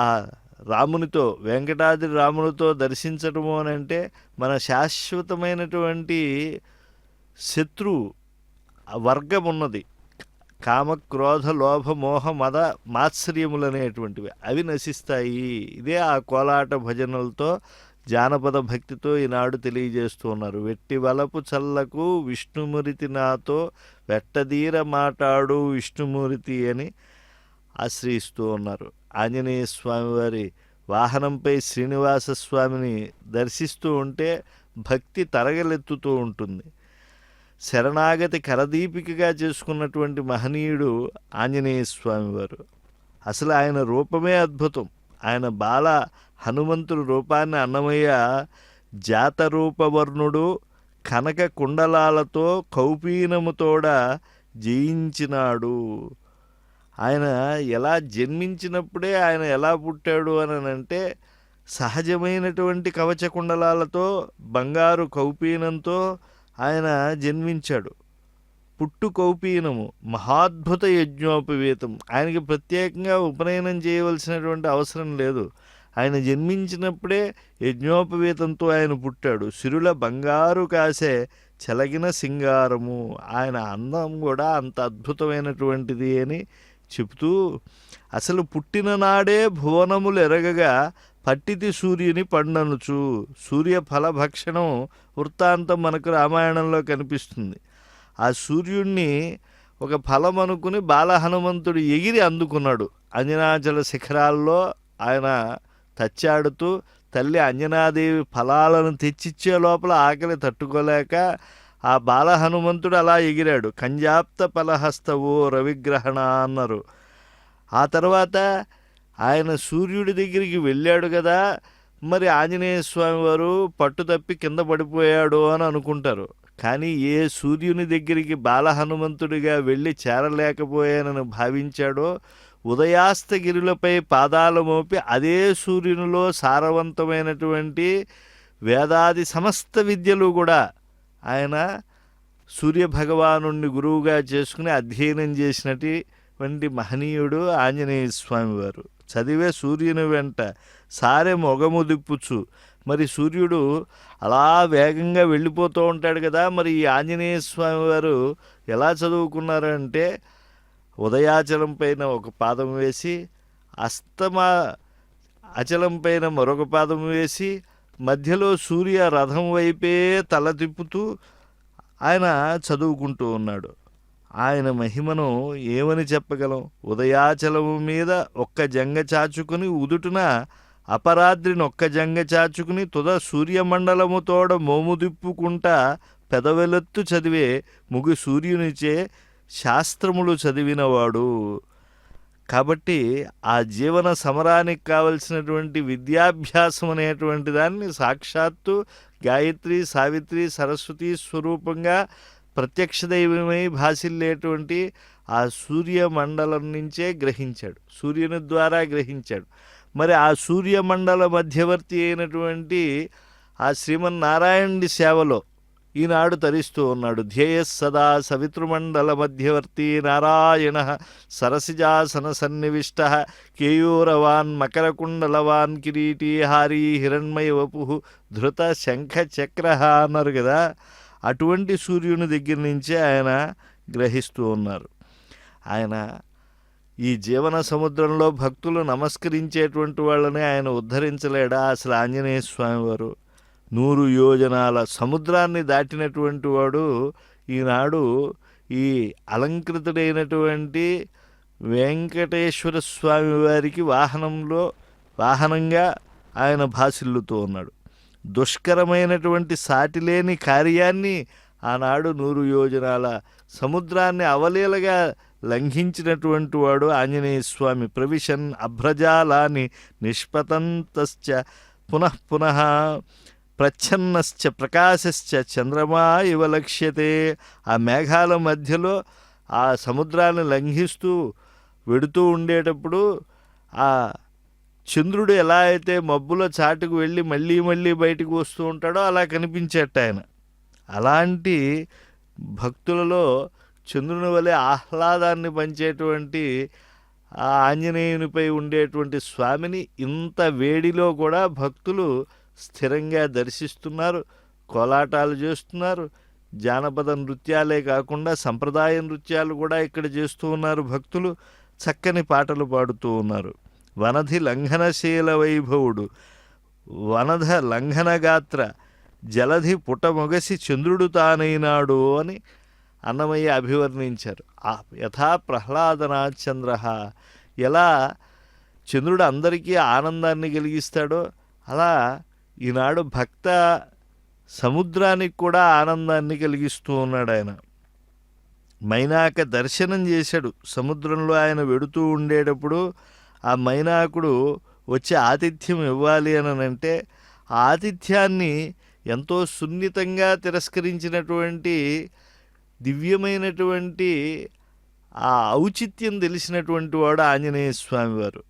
రామునితో, వెంకటాద్రి రామునితో దర్శించటము అని అంటే మన శాశ్వతమైనటువంటి శత్రు వర్గం ఉన్నది. కామక్రోధ లోభ మోహ మద మాత్సర్యములనేటువంటివి అవి నశిస్తాయి. ఇదే ఆ కోలాట భజనలతో జానపద భక్తితో ఈనాడు తెలియజేస్తూ ఉన్నారు. వెట్టి వలపు చల్లకు విష్ణుమూర్తి నాతో వెట్టదీర మాటాడు విష్ణుమూర్తి అని ఆశ్రయిస్తూ ఉన్నారు. ఆంజనేయ స్వామి వారి వాహనంపై శ్రీనివాస స్వామిని దర్శిస్తూ ఉంటే భక్తి తరగలెత్తుతూ ఉంటుంది. శరణాగతి కరదీపికగా చేసుకున్నటువంటి మహనీయుడు ఆంజనేయ స్వామి వారు. అసలు ఆయన రూపమే అద్భుతం. ఆయన బాల హనుమంతుడి రూపాన్ని అన్నమయ్య జాతరూపవర్ణుడు కనక కుండలాలతో కౌపీనముతోడ జయించినాడు. ఆయన ఎలా జన్మించినప్పుడే ఆయన ఎలా పుట్టాడు అని అంటే సహజమైనటువంటి కవచ కుండలాలతో బంగారు కౌపీనంతో ఆయన జన్మించాడు. పుట్టు కౌపీనము మహాద్భుత యజ్ఞోపవీతం. ఆయనకి ప్రత్యేకంగా ఉపనయనం చేయవలసినటువంటి అవసరం లేదు. ఆయన జన్మించినప్పుడే యజ్ఞోపవీతంతో ఆయన పుట్టాడు. సిరుల బంగారు కాసే చెలగిన సింగారము. ఆయన అందం కూడా అంత అద్భుతమైనటువంటిది అని చెబుతూ అసలు పుట్టిన నాడే భువనములు ఎరగగా పట్టితి సూర్యుని పండనుచు. సూర్య ఫలభక్షణం వృత్తాంతం మనకు రామాయణంలో కనిపిస్తుంది. ఆ సూర్యుణ్ణి ఒక ఫలం అనుకుని బాలహనుమంతుడు ఎగిరి అందుకున్నాడు. అంజనాచల శిఖరాల్లో ఆయన తచ్చాడుతూ తల్లి అంజనాదేవి ఫలాలను తెచ్చిచ్చే లోపల ఆకలి తట్టుకోలేక ఆ బాలహనుమంతుడు అలా ఎగిరాడు. కంజాప్త ఫలహస్తవో రవిగ్రహణ అన్నారు. ఆ తర్వాత ఆయన సూర్యుడి దగ్గరికి వెళ్ళాడు కదా, మరి ఆంజనేయ స్వామి వారు పట్టు తప్పి కింద పడిపోయాడు అని అనుకుంటారు. కానీ ఏ సూర్యుని దగ్గరికి బాలహనుమంతుడిగా వెళ్ళి చేరలేకపోయానని భావించాడో ఉదయాస్తగిరులపై పాదాలు మోపి అదే సూర్యునిలో సారవంతమైనటువంటి వేదాది సమస్త విద్యలు కూడా ఆయన సూర్యభగవాను గురువుగా చేసుకుని అధ్యయనం చేసినటువంటి మహనీయుడు ఆంజనేయ స్వామి వారు. చదివే సూర్యుని వెంట సారె మొగము దిప్పుచు. మరి సూర్యుడు అలా వేగంగా వెళ్ళిపోతూ ఉంటాడు కదా, మరి ఈ ఆంజనేయ స్వామి వారు ఎలా చదువుకున్నారంటే ఉదయాచలం పైన ఒక పాదం వేసి అస్తమా అచలం పైన మరొక పాదం వేసి మధ్యలో సూర్య రథం వైపే తల తిప్పుతూ ఆయన చదువుకుంటూ ఉన్నాడు. ఆయన మహిమను ఏమని చెప్పగలం? ఉదయాచలము మీద ఒక్క జంగ చాచుకుని ఉదుటున అపరాత్రిని ఒక్క జంగ చాచుకుని తుద సూర్యమండలముతోడ మోము దిప్పుకుంటా పెదవెలెత్తు చదివే ముగి సూర్యునిచే శాస్త్రములు చదివినవాడు. కాబట్టి ఆ జీవన సమరానికి కావలసినటువంటి విద్యాభ్యాసం అనేటువంటి దాన్ని సాక్షాత్తు గాయత్రి సావిత్రి సరస్వతి స్వరూపంగా ప్రత్యక్ష దైవమై భాసిల్లేటువంటి ఆ సూర్యమండలం నుంచే గ్రహించాడు, సూర్యుని ద్వారా గ్రహించాడు. మరి ఆ సూర్యమండల మధ్యవర్తి అయినటువంటి ఆ శ్రీమన్నారాయణుడి సేవలో ఈనాడు తరిస్తూ ఉన్నాడు. ధ్యేయ సదా సవితృమండల మధ్యవర్తి నారాయణ సరసిజాసన సన్నివిష్ట కేయూరవాన్ మకరకుండలవాన్ కిరీటీ హారీ హిరణ్మయ వపు ధృత శంఖ చక్ర అన్నారు కదా. అటువంటి సూర్యుని దగ్గర నుంచే ఆయన గ్రహిస్తూ ఉన్నారు. ఆయన ఈ జీవన సముద్రంలో భక్తులు నమస్కరించేటువంటి వాళ్ళని ఆయన ఉద్ధరించలేడా? అసలు ఆంజనేయ స్వామి వారు 100 యోజనాల సముద్రాన్ని దాటినటువంటి వాడు ఈనాడు ఈ అలంకృతుడైనటువంటి వెంకటేశ్వర స్వామి వారికి వాహనంగా ఆయన భాసిల్లుతూ ఉన్నాడు. దుష్కరమైనటువంటి సాటిలేని కార్యాన్ని ఆనాడు 100 యోజనాల సముద్రాన్ని అవలీలగా లంఘించినటువంటి వాడు ఆంజనేయ స్వామి. ప్రవిశన్ అభ్రజాలాని నిష్పతంతశ్చ పునః పునః ప్రచ్ఛన్నశ్చ ప్రకాశశ్చ చంద్రమా ఇవ లక్ష్యతే. ఆ మేఘాల మధ్యలో ఆ సముద్రాన్ని లంఘిస్తూ వెడుతూ ఉండేటప్పుడు ఆ చంద్రుడు ఎలా అయితే మబ్బుల చాటుకు వెళ్ళి మళ్ళీ మళ్ళీ బయటకు వస్తూ ఉంటాడో అలా కనిపించేట ఆయన. అలాంటి భక్తులలో చంద్రుని వలె ఆహ్లాదాన్ని పంచేటువంటి ఆ ఆంజనేయునిపై ఉండేటువంటి స్వామిని ఇంత వేడిలో కూడా భక్తులు స్థిరంగా దర్శిస్తున్నారు, కోలాటాలు చేస్తున్నారు. జానపద నృత్యాలే కాకుండా సంప్రదాయ నృత్యాలు కూడా ఇక్కడ చేస్తూ ఉన్నారు. భక్తులు చక్కని పాటలు పాడుతూ ఉన్నారు. వనధి లంఘనశీల వైభవుడు వనధ లంఘనగాత్ర జలధి పుటమొగసి చంద్రుడు తానైనాడు అని అన్నమయ్య అభివర్ణించారు. యథా ప్రహ్లాదనాథ్ చంద్ర, ఎలా చంద్రుడు అందరికీ ఆనందాన్ని కలిగిస్తాడో అలా ఈనాడు భక్త సముద్రానికి కూడా ఆనందాన్ని కలిగిస్తూ ఉన్నాడు ఆయన. మైనాక దర్శనం చేశాడు సముద్రంలో. ఆయన వెడుతూ ఉండేటప్పుడు ఆ మైనాకుడు వచ్చి ఆతిథ్యం ఇవ్వాలి అని అంటే ఆ ఆతిథ్యాన్ని ఎంతో సున్నితంగా తిరస్కరించినటువంటి దివ్యమైనటువంటి ఆ ఔచిత్యం తెలిసినటువంటి వాడు ఆంజనేయ స్వామివారు.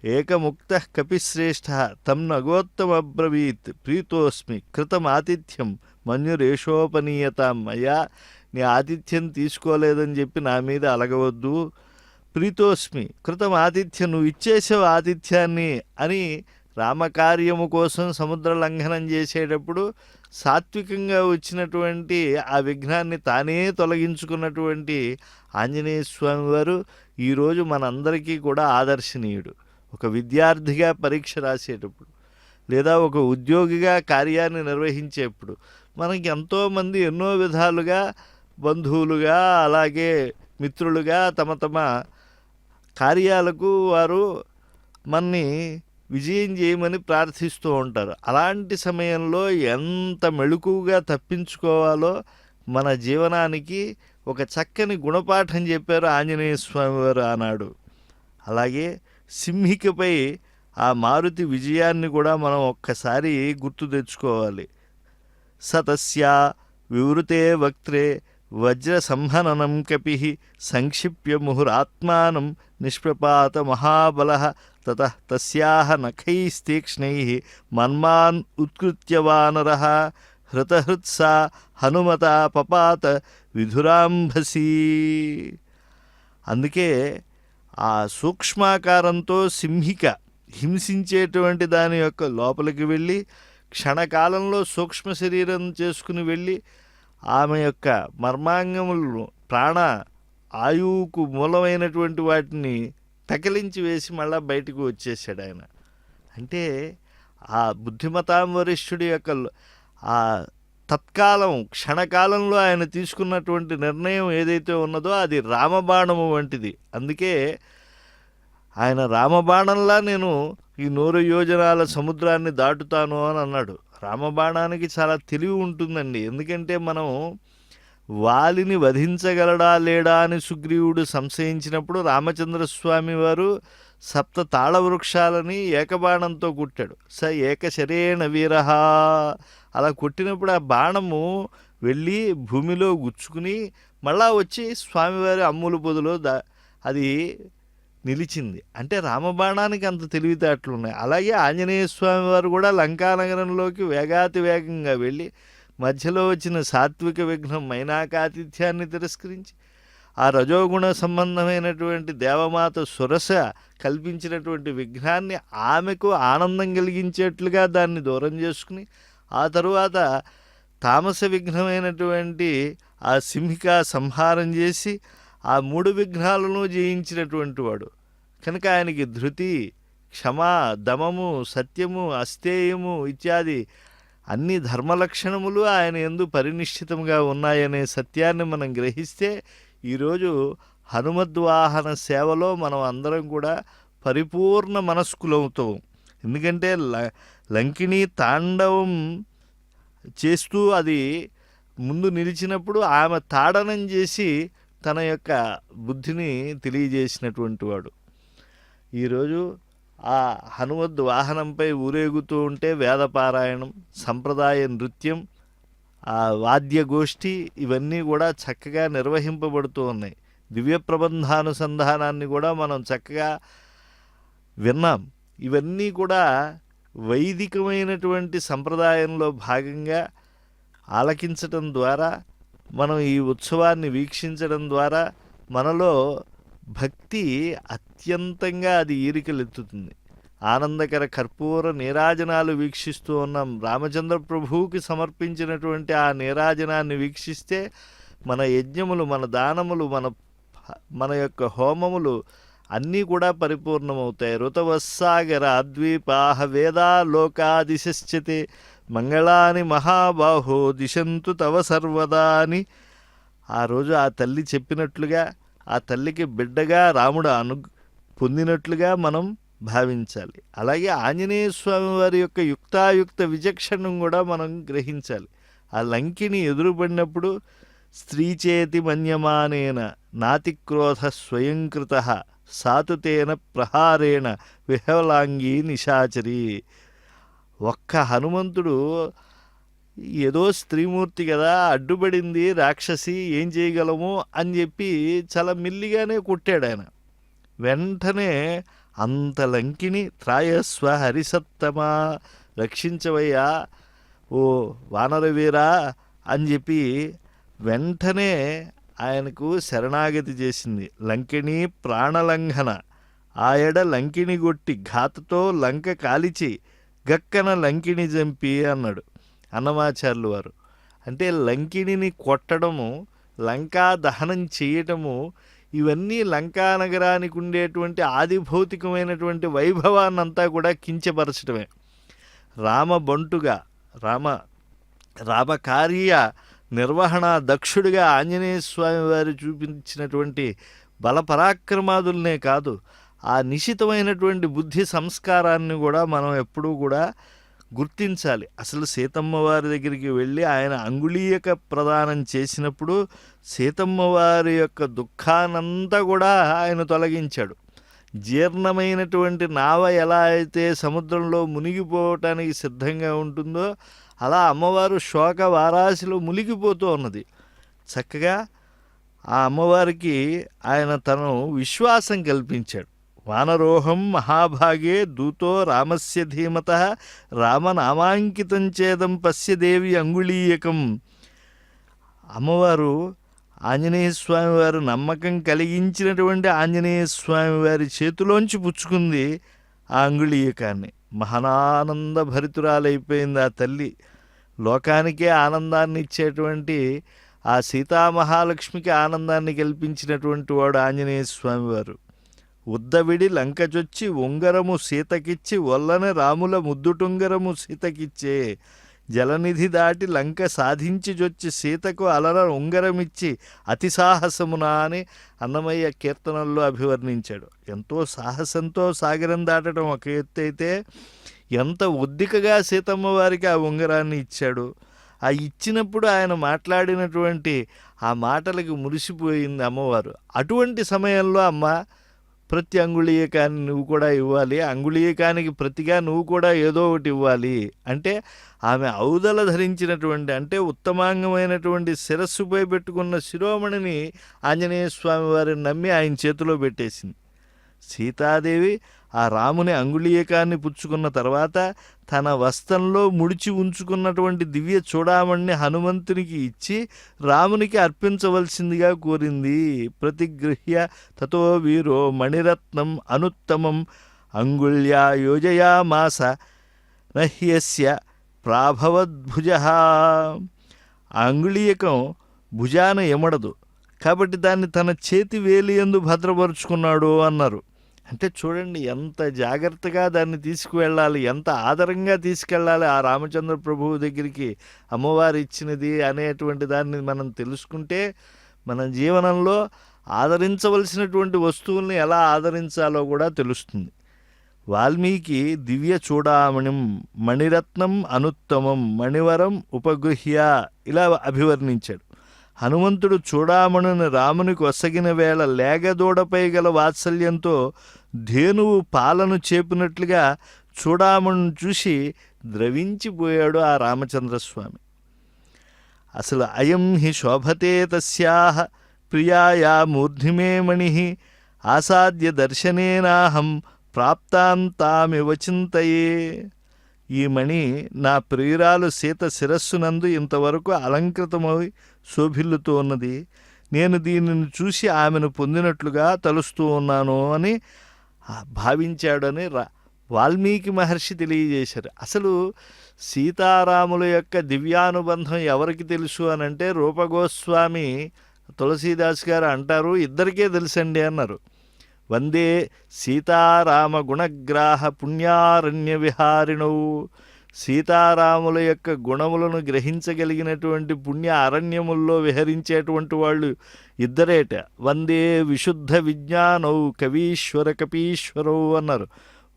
ఏకముక్త కపిశ్రేష్ఠ తం నగోత్తమబ్రవీత్ ప్రీతోస్మి కృతం ఆతిథ్యం మన్యురేషోపనీయతాం. అయ్యా, నీ ఆతిథ్యం తీసుకోలేదని చెప్పి నా మీద అలగవద్దు. ప్రీతోస్మి కృతం ఆతిథ్యం, నువ్వు ఇచ్చేసావు ఆతిథ్యాన్ని అని రామకార్యము కోసం సముద్ర లంఘనం చేసేటప్పుడు సాత్వికంగా వచ్చినటువంటి ఆ విఘ్నాన్ని తానే తొలగించుకున్నటువంటి ఆంజనేయ స్వామి వారు ఈరోజు మనందరికీ కూడా ఆదర్శనీయుడు. ఒక విద్యార్థిగా పరీక్ష రాసేటప్పుడు లేదా ఒక ఉద్యోగిగా కార్యాన్ని నిర్వహించేప్పుడు మనకి ఎంతోమంది ఎన్నో విధాలుగా బంధువులుగా అలాగే మిత్రులుగా తమ తమ కార్యాలకు వారు మనని విజయం చేయమని ప్రార్థిస్తూ ఉంటారు. అలాంటి సమయంలో ఎంత మెళుకువగా తప్పించుకోవాలో మన జీవనానికి ఒక చక్కని గుణపాఠం చెప్పారు ఆంజనేయ స్వామి వారు ఆనాడు. అలాగే సింహికపై ఆ మారుతి విజయాన్ని కూడా మనం ఒక్కసారి గుర్తు తెచ్చుకోవాలి. సతస్యా వివృతే వక్త్రే వజ్ర సంహననం కపి సంక్షిప్య ముహురాత్మానం నిష్ప్రపాత మహాబల తతః తస్యాహ నఖైస్తీక్ష్ణైః మన్మాన్ ఉత్కృత్య వానరః హృతహృత్సా హనుమతా పపాత విధురాంభసీ. అందుకే ఆ సూక్ష్మాకారంతో సింహిక హింసించేటువంటి దాని యొక్క లోపలికి వెళ్ళి క్షణకాలంలో సూక్ష్మ శరీరం చేసుకుని వెళ్ళి ఆమె యొక్క మర్మాంగములను ప్రాణ ఆయువుకు మూలమైనటువంటి వాటిని పెకలించి వేసి మళ్ళా బయటకు వచ్చేసాడు ఆయన. అంటే ఆ బుద్ధిమతాం వరిష్ఠుడి యొక్క ఆ తత్కాలం క్షణకాలంలో ఆయన తీసుకున్నటువంటి నిర్ణయం ఏదైతే ఉన్నదో అది రామబాణము వంటిది. అందుకే ఆయన రామబాణంలా నేను ఈ 100 యోజనాల సముద్రాన్ని దాటుతాను అని అన్నాడు. రామబాణానికి చాలా తెలివి ఉంటుందండి. ఎందుకంటే మనం వాలిని వధించగలడా లేడా అని సుగ్రీవుడు సంశయించినప్పుడు రామచంద్రస్వామి వారు 7 తాళవృక్షాలని ఏకబాణంతో కుట్టాడు. ఏకశరేణ వీరహ అలా కొట్టినప్పుడు ఆ బాణము వెళ్ళి భూమిలో గుచ్చుకుని మళ్ళా వచ్చి స్వామివారి అమ్ముల పొదిలో అది నిలిచింది. అంటే రామబాణానికి అంత తెలివితేటలు ఉన్నాయి. అలాగే ఆంజనేయ స్వామి వారు కూడా లంకానగరంలోకి వేగాతి వేగంగా వెళ్ళి మధ్యలో వచ్చిన సాత్విక విఘ్నం మైనాకాతిథ్యాన్ని తిరస్కరించి ఆ రజోగుణ సంబంధమైనటువంటి దేవమాత సురస కల్పించినటువంటి విఘ్నాన్ని ఆమెకు ఆనందం కలిగించేట్లుగా దాన్ని దూరం చేసుకుని ఆ తరువాత తామస విఘ్నమైనటువంటి ఆ సింహిక సంహారం చేసి ఆ 3 విఘ్నాలను జయించినటువంటి వాడు కనుక ఆయనకి ధృతి, క్షమ, దమము, సత్యము, అస్థేయము ఇత్యాది అన్ని ధర్మలక్షణములు ఆయన యందు పరినిష్ఠితంగా ఉన్నాయనే సత్యాన్ని మనం గ్రహిస్తే ఈరోజు హనుమద్వాహన సేవలో మనం అందరం కూడా పరిపూర్ణ మనస్కులవుతాం. ఎందుకంటే లంకిణీ తాండవం చేస్తూ అది ముందు నిలిచినప్పుడు ఆమె తాడనం చేసి తన యొక్క బుద్ధిని తెలియజేసినటువంటి వాడు. ఈరోజు ఆ హనుమద్ వాహనంపై ఊరేగుతూ ఉంటే వేదపారాయణం, సంప్రదాయ నృత్యం, ఆ వాద్యగోష్ఠి ఇవన్నీ కూడా చక్కగా నిర్వహింపబడుతూ ఉన్నాయి. దివ్య ప్రబంధానుసంధానాన్ని కూడా మనం చక్కగా విన్నాం. ఇవన్నీ కూడా వైదికమైనటువంటి సంప్రదాయంలో భాగంగా ఆలకించటం ద్వారా మనం ఈ ఉత్సవాన్ని వీక్షించడం ద్వారా మనలో భక్తి అత్యంతంగా అది ఈరికలెత్తుతుంది. ఆనందకర కర్పూర నీరాజనాలు వీక్షిస్తూ ఉన్నాం. రామచంద్ర ప్రభువుకి సమర్పించినటువంటి ఆ నీరాజనాన్ని వీక్షిస్తే మన యజ్ఞములు, మన దానములు, మన యొక్క హోమములు అన్నీ కూడా పరిపూర్ణమవుతాయి. ఋతవస్సాగర అద్వీపాహ వేదా లోకాదిశశ్చతే మంగళాని మహాబాహో దిశంతు తవ సర్వదా అని ఆ రోజు ఆ తల్లి చెప్పినట్లుగా ఆ తల్లికి బిడ్డగా రాముడు పొందినట్లుగా మనం భావించాలి. అలాగే ఆంజనేయ స్వామి వారి యొక్క యుక్తాయుక్త విచక్షణం కూడా మనం గ్రహించాలి. ఆ లంకిని ఎదురుపడినప్పుడు స్త్రీచేతి మన్యమానేన నాతిక్రోధ స్వయంకృత సాతుతేన ప్రహారేణ విహలాంగీ నిశాచరి. ఒక్క హనుమంతుడు ఏదో స్త్రీమూర్తి కదా, అడ్డుపడింది రాక్షసి, ఏం చేయగలము అని చెప్పి చాలా మెల్లిగానే కొట్టాడు ఆయన. వెంటనే అంత లంకిని త్రాయస్వ హరిసత్తమా, రక్షించవయ్యా ఓ వానరవీరా అని చెప్పి వెంటనే ఆయనకు శరణాగతి చేసింది. లంకిని ప్రాణలంఘన ఆయడ లంకిని గొట్టి ఘాతతో లంక కాలిచి గక్కన లంకిని చంపి అన్నాడు అన్నమాచార్యులు వారు. అంటే లంకిణిని కొట్టడము, లంకా దహనం చేయటము, ఇవన్నీ లంకా నగరానికి ఉండేటువంటి ఆది భౌతికమైనటువంటి వైభవాన్నంతా కూడా కించపరచడమే. రామబంటుగా రామకార్య నిర్వహణ దక్షుడిగా ఆంజనేయ స్వామి వారు చూపించినటువంటి బలపరాక్రమాదులనే కాదు, ఆ నిశితమైనటువంటి బుద్ధి సంస్కారాన్ని కూడా మనం ఎప్పుడూ కూడా గుర్తించాలి. అసలు సీతమ్మ వారి దగ్గరికి వెళ్ళి ఆయన అంగుళీయక ప్రదానం చేసినప్పుడు సీతమ్మ వారి యొక్క దుఃఖానంతా కూడా ఆయన తొలగించాడు. జీర్ణమైనటువంటి నావ ఎలా అయితే సముద్రంలో మునిగిపోవటానికి సిద్ధంగా ఉంటుందో అలా అమ్మవారు శోక వారాశిలో మునిగిపోతూ ఉన్నది. చక్కగా ఆ అమ్మవారికి ఆయన తను విశ్వాసం కల్పించాడు. వానరోహం మహాభాగే దూతో రామస్య ధీమత రామనామాంకితం చేదం పశ్యదేవి అంగుళీయకం. అమ్మవారు ఆంజనేయ స్వామి వారు నమ్మకం కలిగించినటువంటి ఆంజనేయ స్వామి వారి చేతిలోంచి పుచ్చుకుంది ఆ అంగుళీయకాన్ని. మహానానంద భరితురాలైపోయింది ఆ తల్లి. లోకానికే ఆనందాన్ని ఇచ్చేటువంటి ఆ సీతామహాలక్ష్మికి ఆనందాన్ని కల్పించినటువంటి వాడు ఆంజనేయ స్వామి వారు. ఉద్దవిడి లంకచొచ్చి ఉంగరము సీతకిచ్చి వల్లనే రాముల ముద్దుటుంగరము సీతకిచ్చే జలనిధి దాటి లంక సాధించి జొచ్చి సీతకు అలర ఉంగరమిచ్చి అతి సాహసమునా అని అన్నమయ్య కీర్తనల్లో అభివర్ణించాడు. ఎంతో సాహసంతో సాగరం దాటడం ఒక ఎత్తు అయితే ఎంత ఉద్దికగా సీతమ్మ వారికి ఆ ఉంగరాన్ని ఇచ్చాడు. ఆ ఇచ్చినప్పుడు ఆయన మాట్లాడినటువంటి ఆ మాటలకు మురిసిపోయింది అమ్మవారు. అటువంటి సమయంలో అమ్మ ప్రతి అంగుళీయకాన్ని నువ్వు కూడా ఇవ్వాలి, అంగుళీయకానికి ప్రతిగా నువ్వు కూడా ఏదో ఒకటి ఇవ్వాలి అంటే ఆమె ఔదల ధరించినటువంటి అంటే ఉత్తమాంగమైనటువంటి శిరస్సుపై పెట్టుకున్న శిరోమణిని ఆంజనేయ స్వామి వారిని నమ్మి ఆయన చేతిలో పెట్టేసింది. సీతాదేవి ఆ రాముని అంగుళీయకాన్ని పుచ్చుకున్న తర్వాత తన వస్త్రంలో ముడిచి ఉంచుకున్నటువంటి దివ్య చూడామణిని హనుమంతునికి ఇచ్చి రామునికి అర్పించవలసిందిగా కోరింది. ప్రతిగృహ్య తతో వీరో మణిరత్నం అనుత్తమం అంగుళ్యా యోజయామాస నహ్యస్య ప్రాభవద్భుజ. ఆ అంగుళీయకం భుజాన ఎమడదు కాబట్టి దాన్ని తన చేతి వేలియందు భద్రపరుచుకున్నాడు అన్నారు. అంటే చూడండి ఎంత జాగ్రత్తగా దాన్ని తీసుకువెళ్ళాలి, ఎంత ఆదరంగా తీసుకెళ్ళాలి ఆ రామచంద్ర ప్రభువు దగ్గరికి అమ్మవారు ఇచ్చినది అనేటువంటి దాన్ని మనం తెలుసుకుంటే మన జీవనంలో ఆదరించవలసినటువంటి వస్తువుల్ని ఎలా ఆదరించాలో కూడా తెలుస్తుంది. వాల్మీకి దివ్య చూడామణిం మణిరత్నం అనుత్తమం మణివరం ఉపగృహ్య ఇలా అభివర్ణించాడు. హనుమంతుడు చూడామణుని రామునికి ఒసగిన వేళ లేగదూడపై గల వాత్సల్యంతో ధేనువు పాలను చేపినట్లుగా చూడామణుని చూసి ద్రవించిపోయాడు ఆ రామచంద్రస్వామి. అసలు అయం హి శోభతే తస్యాహ ప్రియాయా మూర్ధిమే మణి ఆసాద్య దర్శనేనాహం ప్రాప్తాం తామివ చింతయే. ఈ మణి నా ప్రియురాలు సీత శిరస్సునందు ఇంతవరకు అలంకృతమై శోభిల్లుతూ ఉన్నది. నేను దీనిని చూసి ఆమెను పొందినట్లుగా తలుస్తూ ఉన్నాను అని భావించాడని వాల్మీకి మహర్షి తెలియజేశారు. అసలు సీతారాముల యొక్క దివ్యానుబంధం ఎవరికి తెలుసు అనంటే రూపగోస్వామి తులసీదాస్ గారు అంటారు, ఇద్దరికే తెలుసండి అన్నారు. వందే సీతారామ గుణగ్రాహ పుణ్యారణ్య విహారిణౌ సీతారాముల యొక్క గుణములను గ్రహించగలిగినటువంటి పుణ్య అరణ్యముల్లో విహరించేటువంటి వాళ్ళు ఇద్దరేట. వందే విశుద్ధ విజ్ఞానౌ కవీశ్వర కపీశ్వరౌ అన్నారు.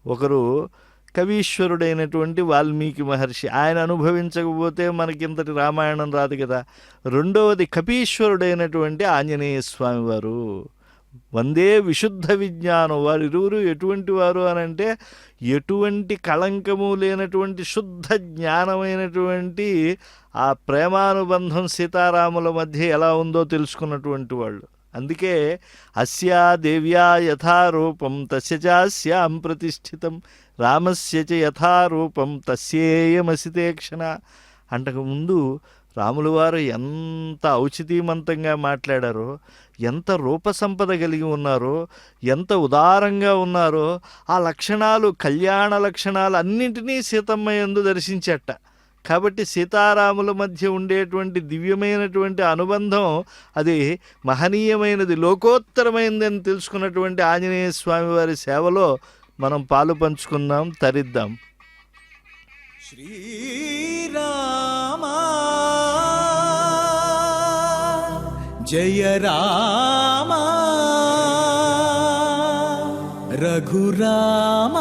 ఒకరు కవీశ్వరుడైనటువంటి వాల్మీకి మహర్షి, ఆయన అనుభవించకపోతే మనకింతటి రామాయణం రాదు కదా. రెండవది కపీశ్వరుడైనటువంటి ఆంజనేయ స్వామి వారు. వందే విశుద్ధ విజ్ఞానం. వారిరువురు ఎటువంటి వారు అనంటే ఎటువంటి కళంకము లేనటువంటి శుద్ధ జ్ఞానమైనటువంటి ఆ ప్రేమానుబంధం సీతారాముల మధ్య ఎలా ఉందో తెలుసుకున్నటువంటి వాళ్ళు. అందుకే అస్యా దేవ్యా యథారూపం తస్య చాస్యాం ప్రతిష్ఠితం రామస్య చ యథారూపం తస్యేయమసితే క్షణ. అంతకుముందు రాములు వారు ఎంత ఔచితీమంతంగా మాట్లాడారో, ఎంత రూపసంపద కలిగి ఉన్నారో, ఎంత ఉదారంగా ఉన్నారో, ఆ లక్షణాలు కళ్యాణ లక్షణాలు అన్నింటినీ సీతమ్మ యందు దర్శించట. కాబట్టి సీతారాముల మధ్య ఉండేటువంటి దివ్యమైనటువంటి అనుబంధం అది మహనీయమైనది, లోకోత్తరమైనది అని తెలుసుకున్నటువంటి ఆంజనేయ స్వామి వారి సేవలో మనం పాలు పంచుకుందాం, తరిద్దాం. శ్రీరామ జయ రామ రఘురామ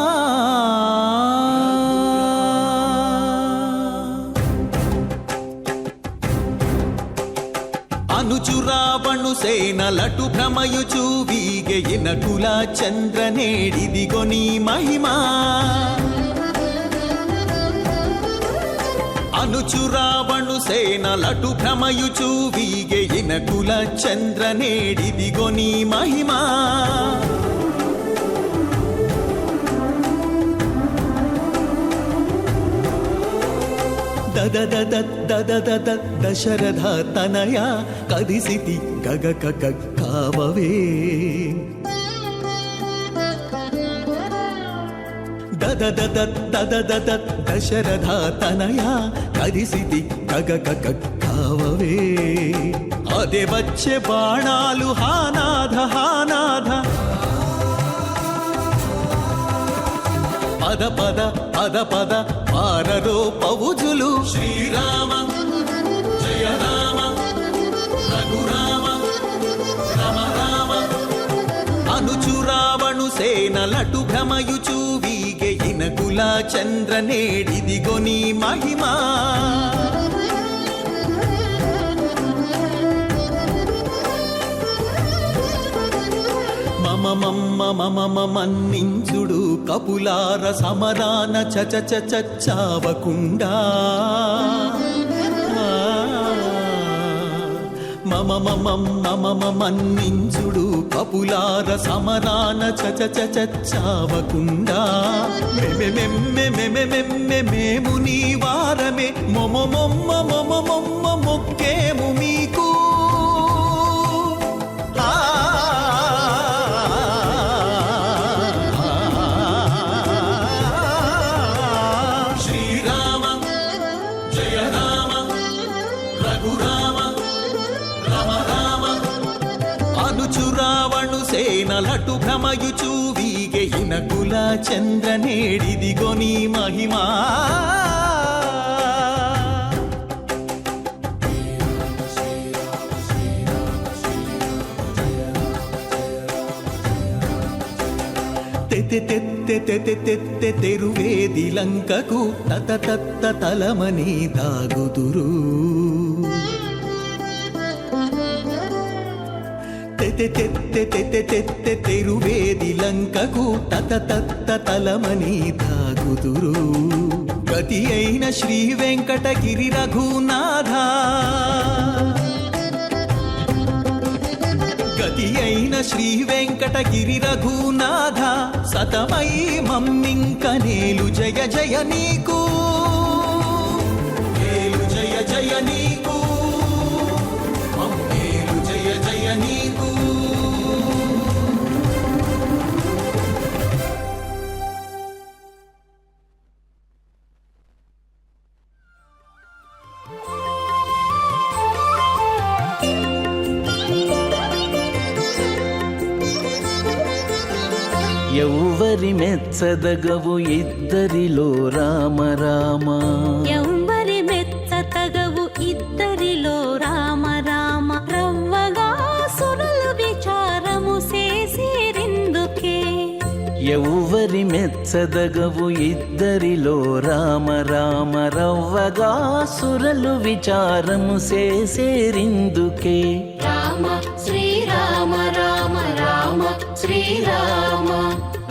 అనుచురావణు సేనలటు భ్రమయుచు వీగెయిన కుల చంద్రనేడిదిగో నీ మహిమా. అనుచురావణు సేనలటు భ్రమయుచు వీగెయిన కుల చంద్రనేడిదిగో నీ మహిమా. దదదద దశరథ తనయ కదిసితి గగ కావవే. దదదద దశరథ తనయ కదిసితి గగ కావవే. అదే వచ్చే బాణాలు హానాథ హానాథ పద పద పద పద పారరో పవుజులు. శ్రీరామ జయ రామ రఘురామ రమ రామ. అనుచురావణు సేనలటు భ్రమయుచు వీగెయిన కుల చంద్రనేడిదిగో నీ మహిమా. మన్నించుడు కపులార సమరాన చచావకుండా. మన్నించుడు కపులార సమరాన చచావకుండా. మేము నీ వారమే మొమ్మ మొక్కేము మీకు. అనుచురావణు సేనలటు భ్రమయుచు వీగెయిన కుల చంద్రనేడిదిగో నీ మహిమా. తెరువేది లంకకు తత తలమని దాగుదురు. తెరువేది లంకకు తత తలమని దాగుదురు. గతి అయిన శ్రీ వెంకటగిరి రఘునాథ. గతి అయిన శ్రీ వెంకటగిరి రఘునాథ. సతమై మమ్మింక నేలు జయ జయ నీకు. నేలు జయ జయ నీకు. మమ్మేలు జయ జయ నీకు. ఎవ్వరి మెచ్చదగవు ఇద్దరిలో రామ రామ ఎవ్వరి మెచ్చ తగవు ఇద్దరిలో రామ రామ రవ్వగా సురలు విచారము చేసిరిందుకే ఎవ్వరి మెచ్చదగవు ఇద్దరిలో రామ రామ రవ్వగా సురలు విచారము చేసేరిందుకే రామ శ్రీరామ రామ రామ శ్రీరామ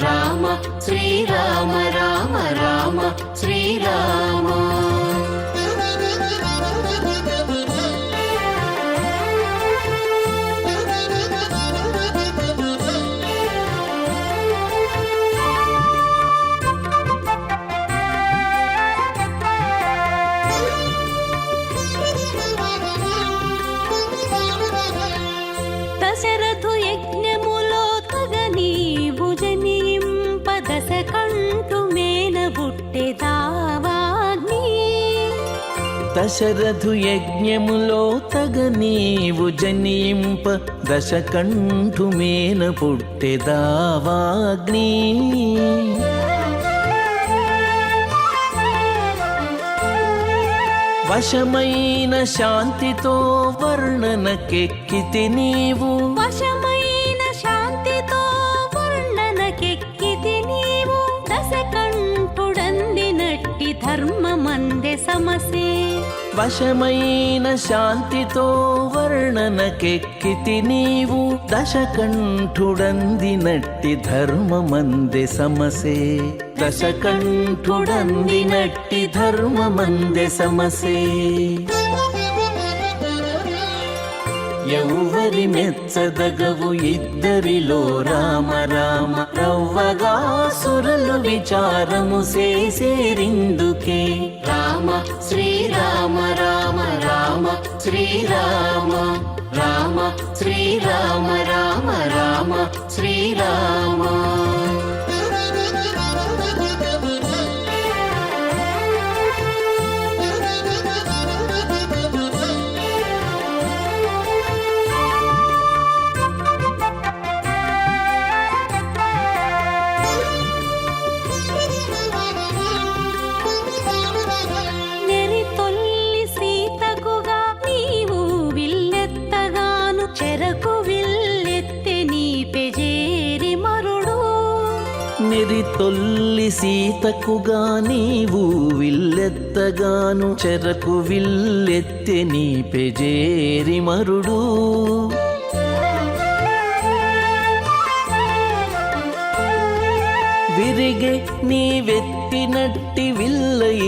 రామ శ్రీరామ రామ రామ శ్రీరామ దశరథు యజ్ఞములో తగని భుజనీంప దశ కంటు మేన బుట్టెదావాగ్ని దశరథు యజ్ఞములో తగ నీవు జనింప దశకంఠు మేన పుట్టెదావాగ్ని వశమైన శాంతితో వర్ణనకెక్కితి నీవు వశమైన శాంతితో వర్ణనకెక్కితి నీవు దశ కంఠుడందినట్టి ధర్మమందె సమసే వశమైన శాంతితో వర్ణనకెక్కితి నీవు దశకంఠుడందినట్టి ధర్మమందె సమసే దశకంఠుడందినట్టి ధర్మమందె సమసే ఎవ్వరి మెచ్చదగవు ఇద్దరిలో రామ రామ రవ్వగా సురలు విచారము చేసేరిందుకే రామ శ్రీరామ రామ రామ శ్రీరామ రామ శ్రీరామ రామ రామ శ్రీరామ నెరి తొల్లి సీతకుగా నీవు విల్లెత్తగాను చెరకు విల్లెత్తె నీ పెజేరి మరుడు నిరి తొల్లి సీతకుగా నీవు విల్లెత్తగాను చెరకు విల్లెత్తె నీ పెజేరి మరుడు విరిగే నీవెత్తినట్టి విల్లయితేనెంతైనా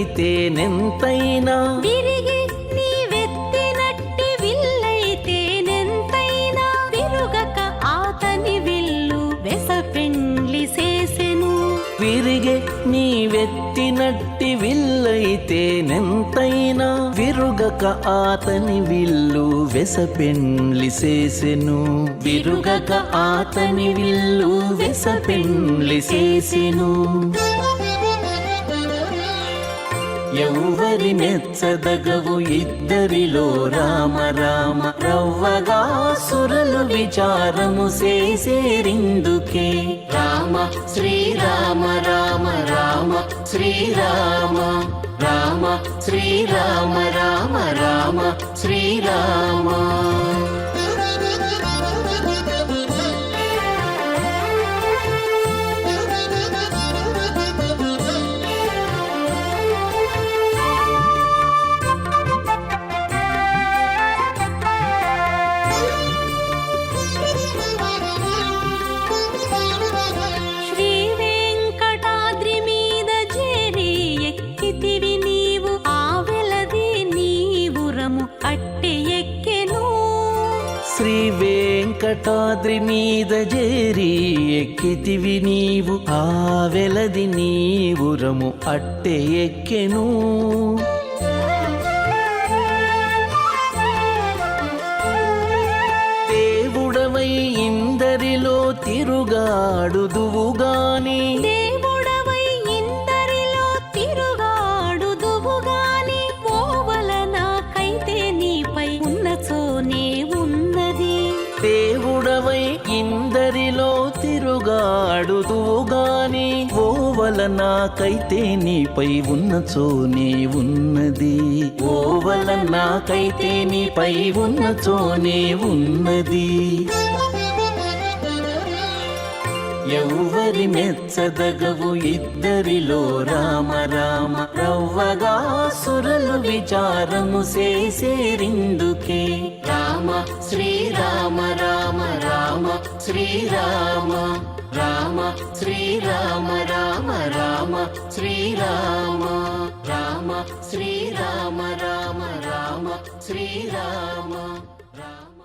విరిగి నీ వెత్తినట్టి విల్లైతేనెంతైనా విరుగక ఆతని విల్లు వెసపెండ్లి చేసెను విరిగే నీవెత్తినట్టి విల్లయితేనెంతైనా విరుగక ఆతని విల్లు వెసపెండ్లి చేసెను విరుగక ఆతని విల్లు వెసపెండ్లి చేసెను ఎవ్వరి మెచ్చదగవు ఇద్దరిలో రామ రామ రవ్వగా సురలు విచారము చేసేరిందుకే రామ శ్రీరామ రామ రామ శ్రీరామ రామ శ్రీరామ రామ రామ శ్రీరామ శ్రీ వెంకటాద్రి మీద చేరి ఎక్కితివి నీవు ఆవెలది నీవురము అట్టె ఎక్కెను శ్రీ వెంకటాద్రి మీద చేరి ఎక్కితివి నీవు ఆ వెలది నీవురము అట్టె ఎక్కెను దేవుడవై ఇందరిలో తిరుగాడుదువుగాని దేవుడవై ఇందరిలో తిరుగాడుదువుగాని ఓవల నాకైతే నీపై ఉన్నచోనే ఉన్నది దేవుడవై ఇందరిలో తిరుగా సరదాలుగాడుతువు గాని ఓవల నాకైతే నీపై ఉన్నచోనే ఉన్నది. ఓవల నాకైతే నీపై ఉన్నచోనే ఉన్నది. ఎవ్వరి మెచ్చదగవు ఇద్దరిలో రామ రామ రవ్వగా సురలు విచారము చేసేరిందుకే. రామ శ్రీరామ రామ రామ శ్రీరామ రామ శ్రీరామ రామ రామ శ్రీరామ రామ శ్రీరామ రామ రామ శ్రీరామ రామ.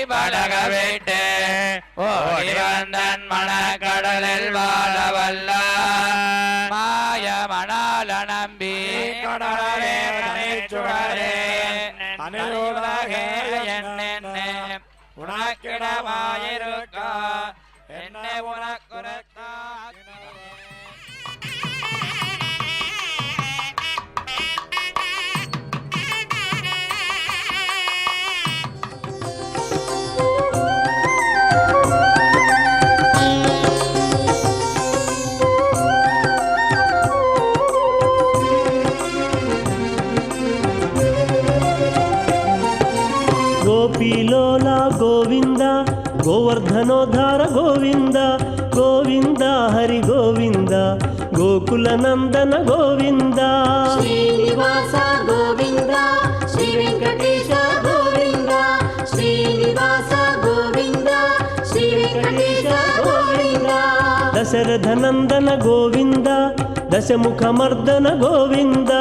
படகவிட்டு ஓடி வந்தன் மணக்கடலில் வாழவல்ல மாயமணால நம்பி கடலே சுடரே அனுலகே என்னென்ன உனக்கிடமாயிருக்க என்னை உனக்குறக்க. గోపీలోల గోవింద గోవర్ధనోద్ధార గోవింద గోవింద హరి గోవింద గోకుల నందన గోవింద. శ్రీనివాస గోవింద శ్రీ వెంకటేశ గోవింద శ్రీనివాస గోవింద శ్రీ వెంకటేశ గోవింద. దశరథ నందన గోవింద దశముఖమర్దన గోవింద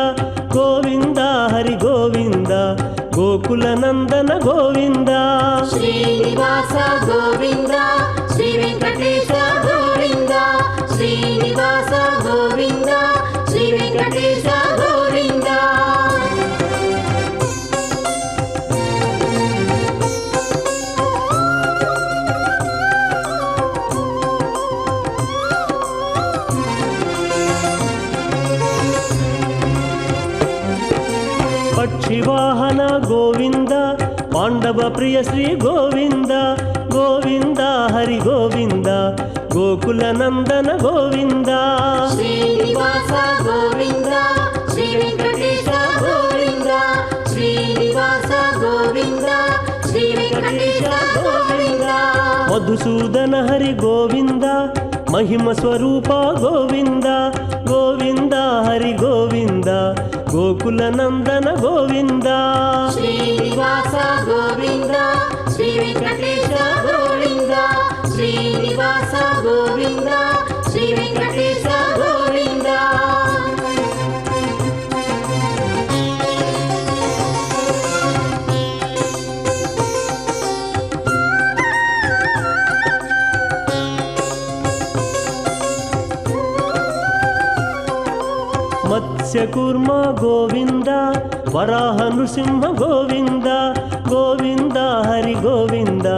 గోవింద హరి గోవింద గోకుల నందన గోవింద. శ్రీనివాస గోవింద శ్రీ వెంకటేశ గోవింద శ్రీనివాస గోవింద శ్రీ వెంకటేశ గోవింద. పక్షివాహన గోవింద పాండవ ప్రియ శ్రీ గోవింద గోవింద హరి గోవింద గోకుల నందన గోవింద. శ్రీనివాస గోవింద శ్రీ వెంకటేశ గోవింద శ్రీనివాస గోవింద శ్రీ వెంకటేశ గోవింద. మధుసూదన హరి గోవింద మహిమ స్వరూప గోవింద గోవింద హరి గోవింద గోకుల నందన గోవింద. శ్రీనివాస గోవింద శ్రీ వెంకటేశ గోవింద శ్రీనివాస గోవింద శ్రీ వెంకటేశ గోవింద. మత్స్యకూర్మ గోవింద వరాహ నృసింహ గోవింద గోవింద హరి గోవింద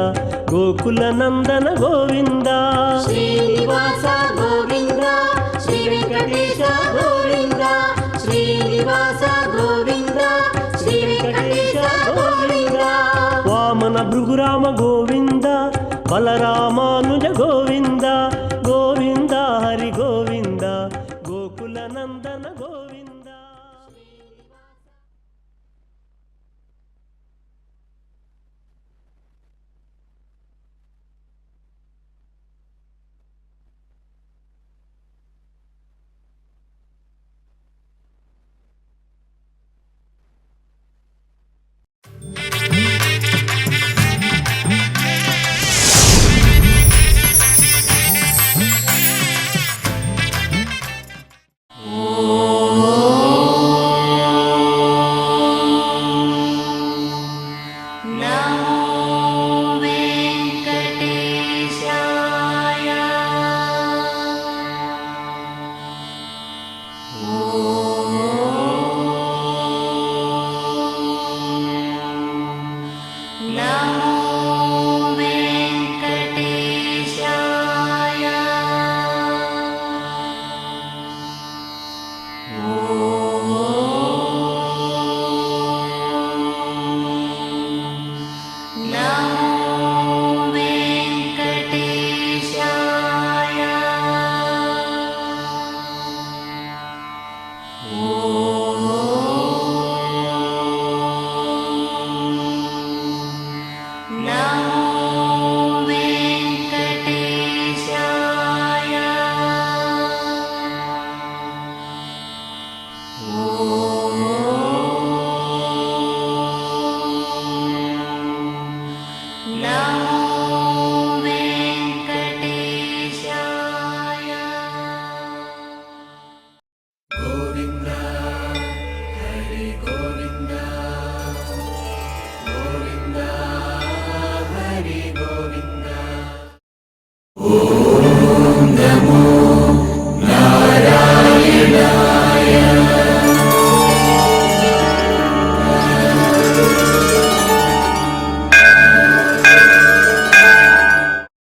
గోకుల నందన గోవింద. శ్రీనివాస గోవింద శ్రీ వెంకటేశ గోవింద శ్రీనివాస గోవింద శ్రీ వెంకటేశ గోవింద. వామన భృగురామ గోవింద బలరామానుజ గోవింద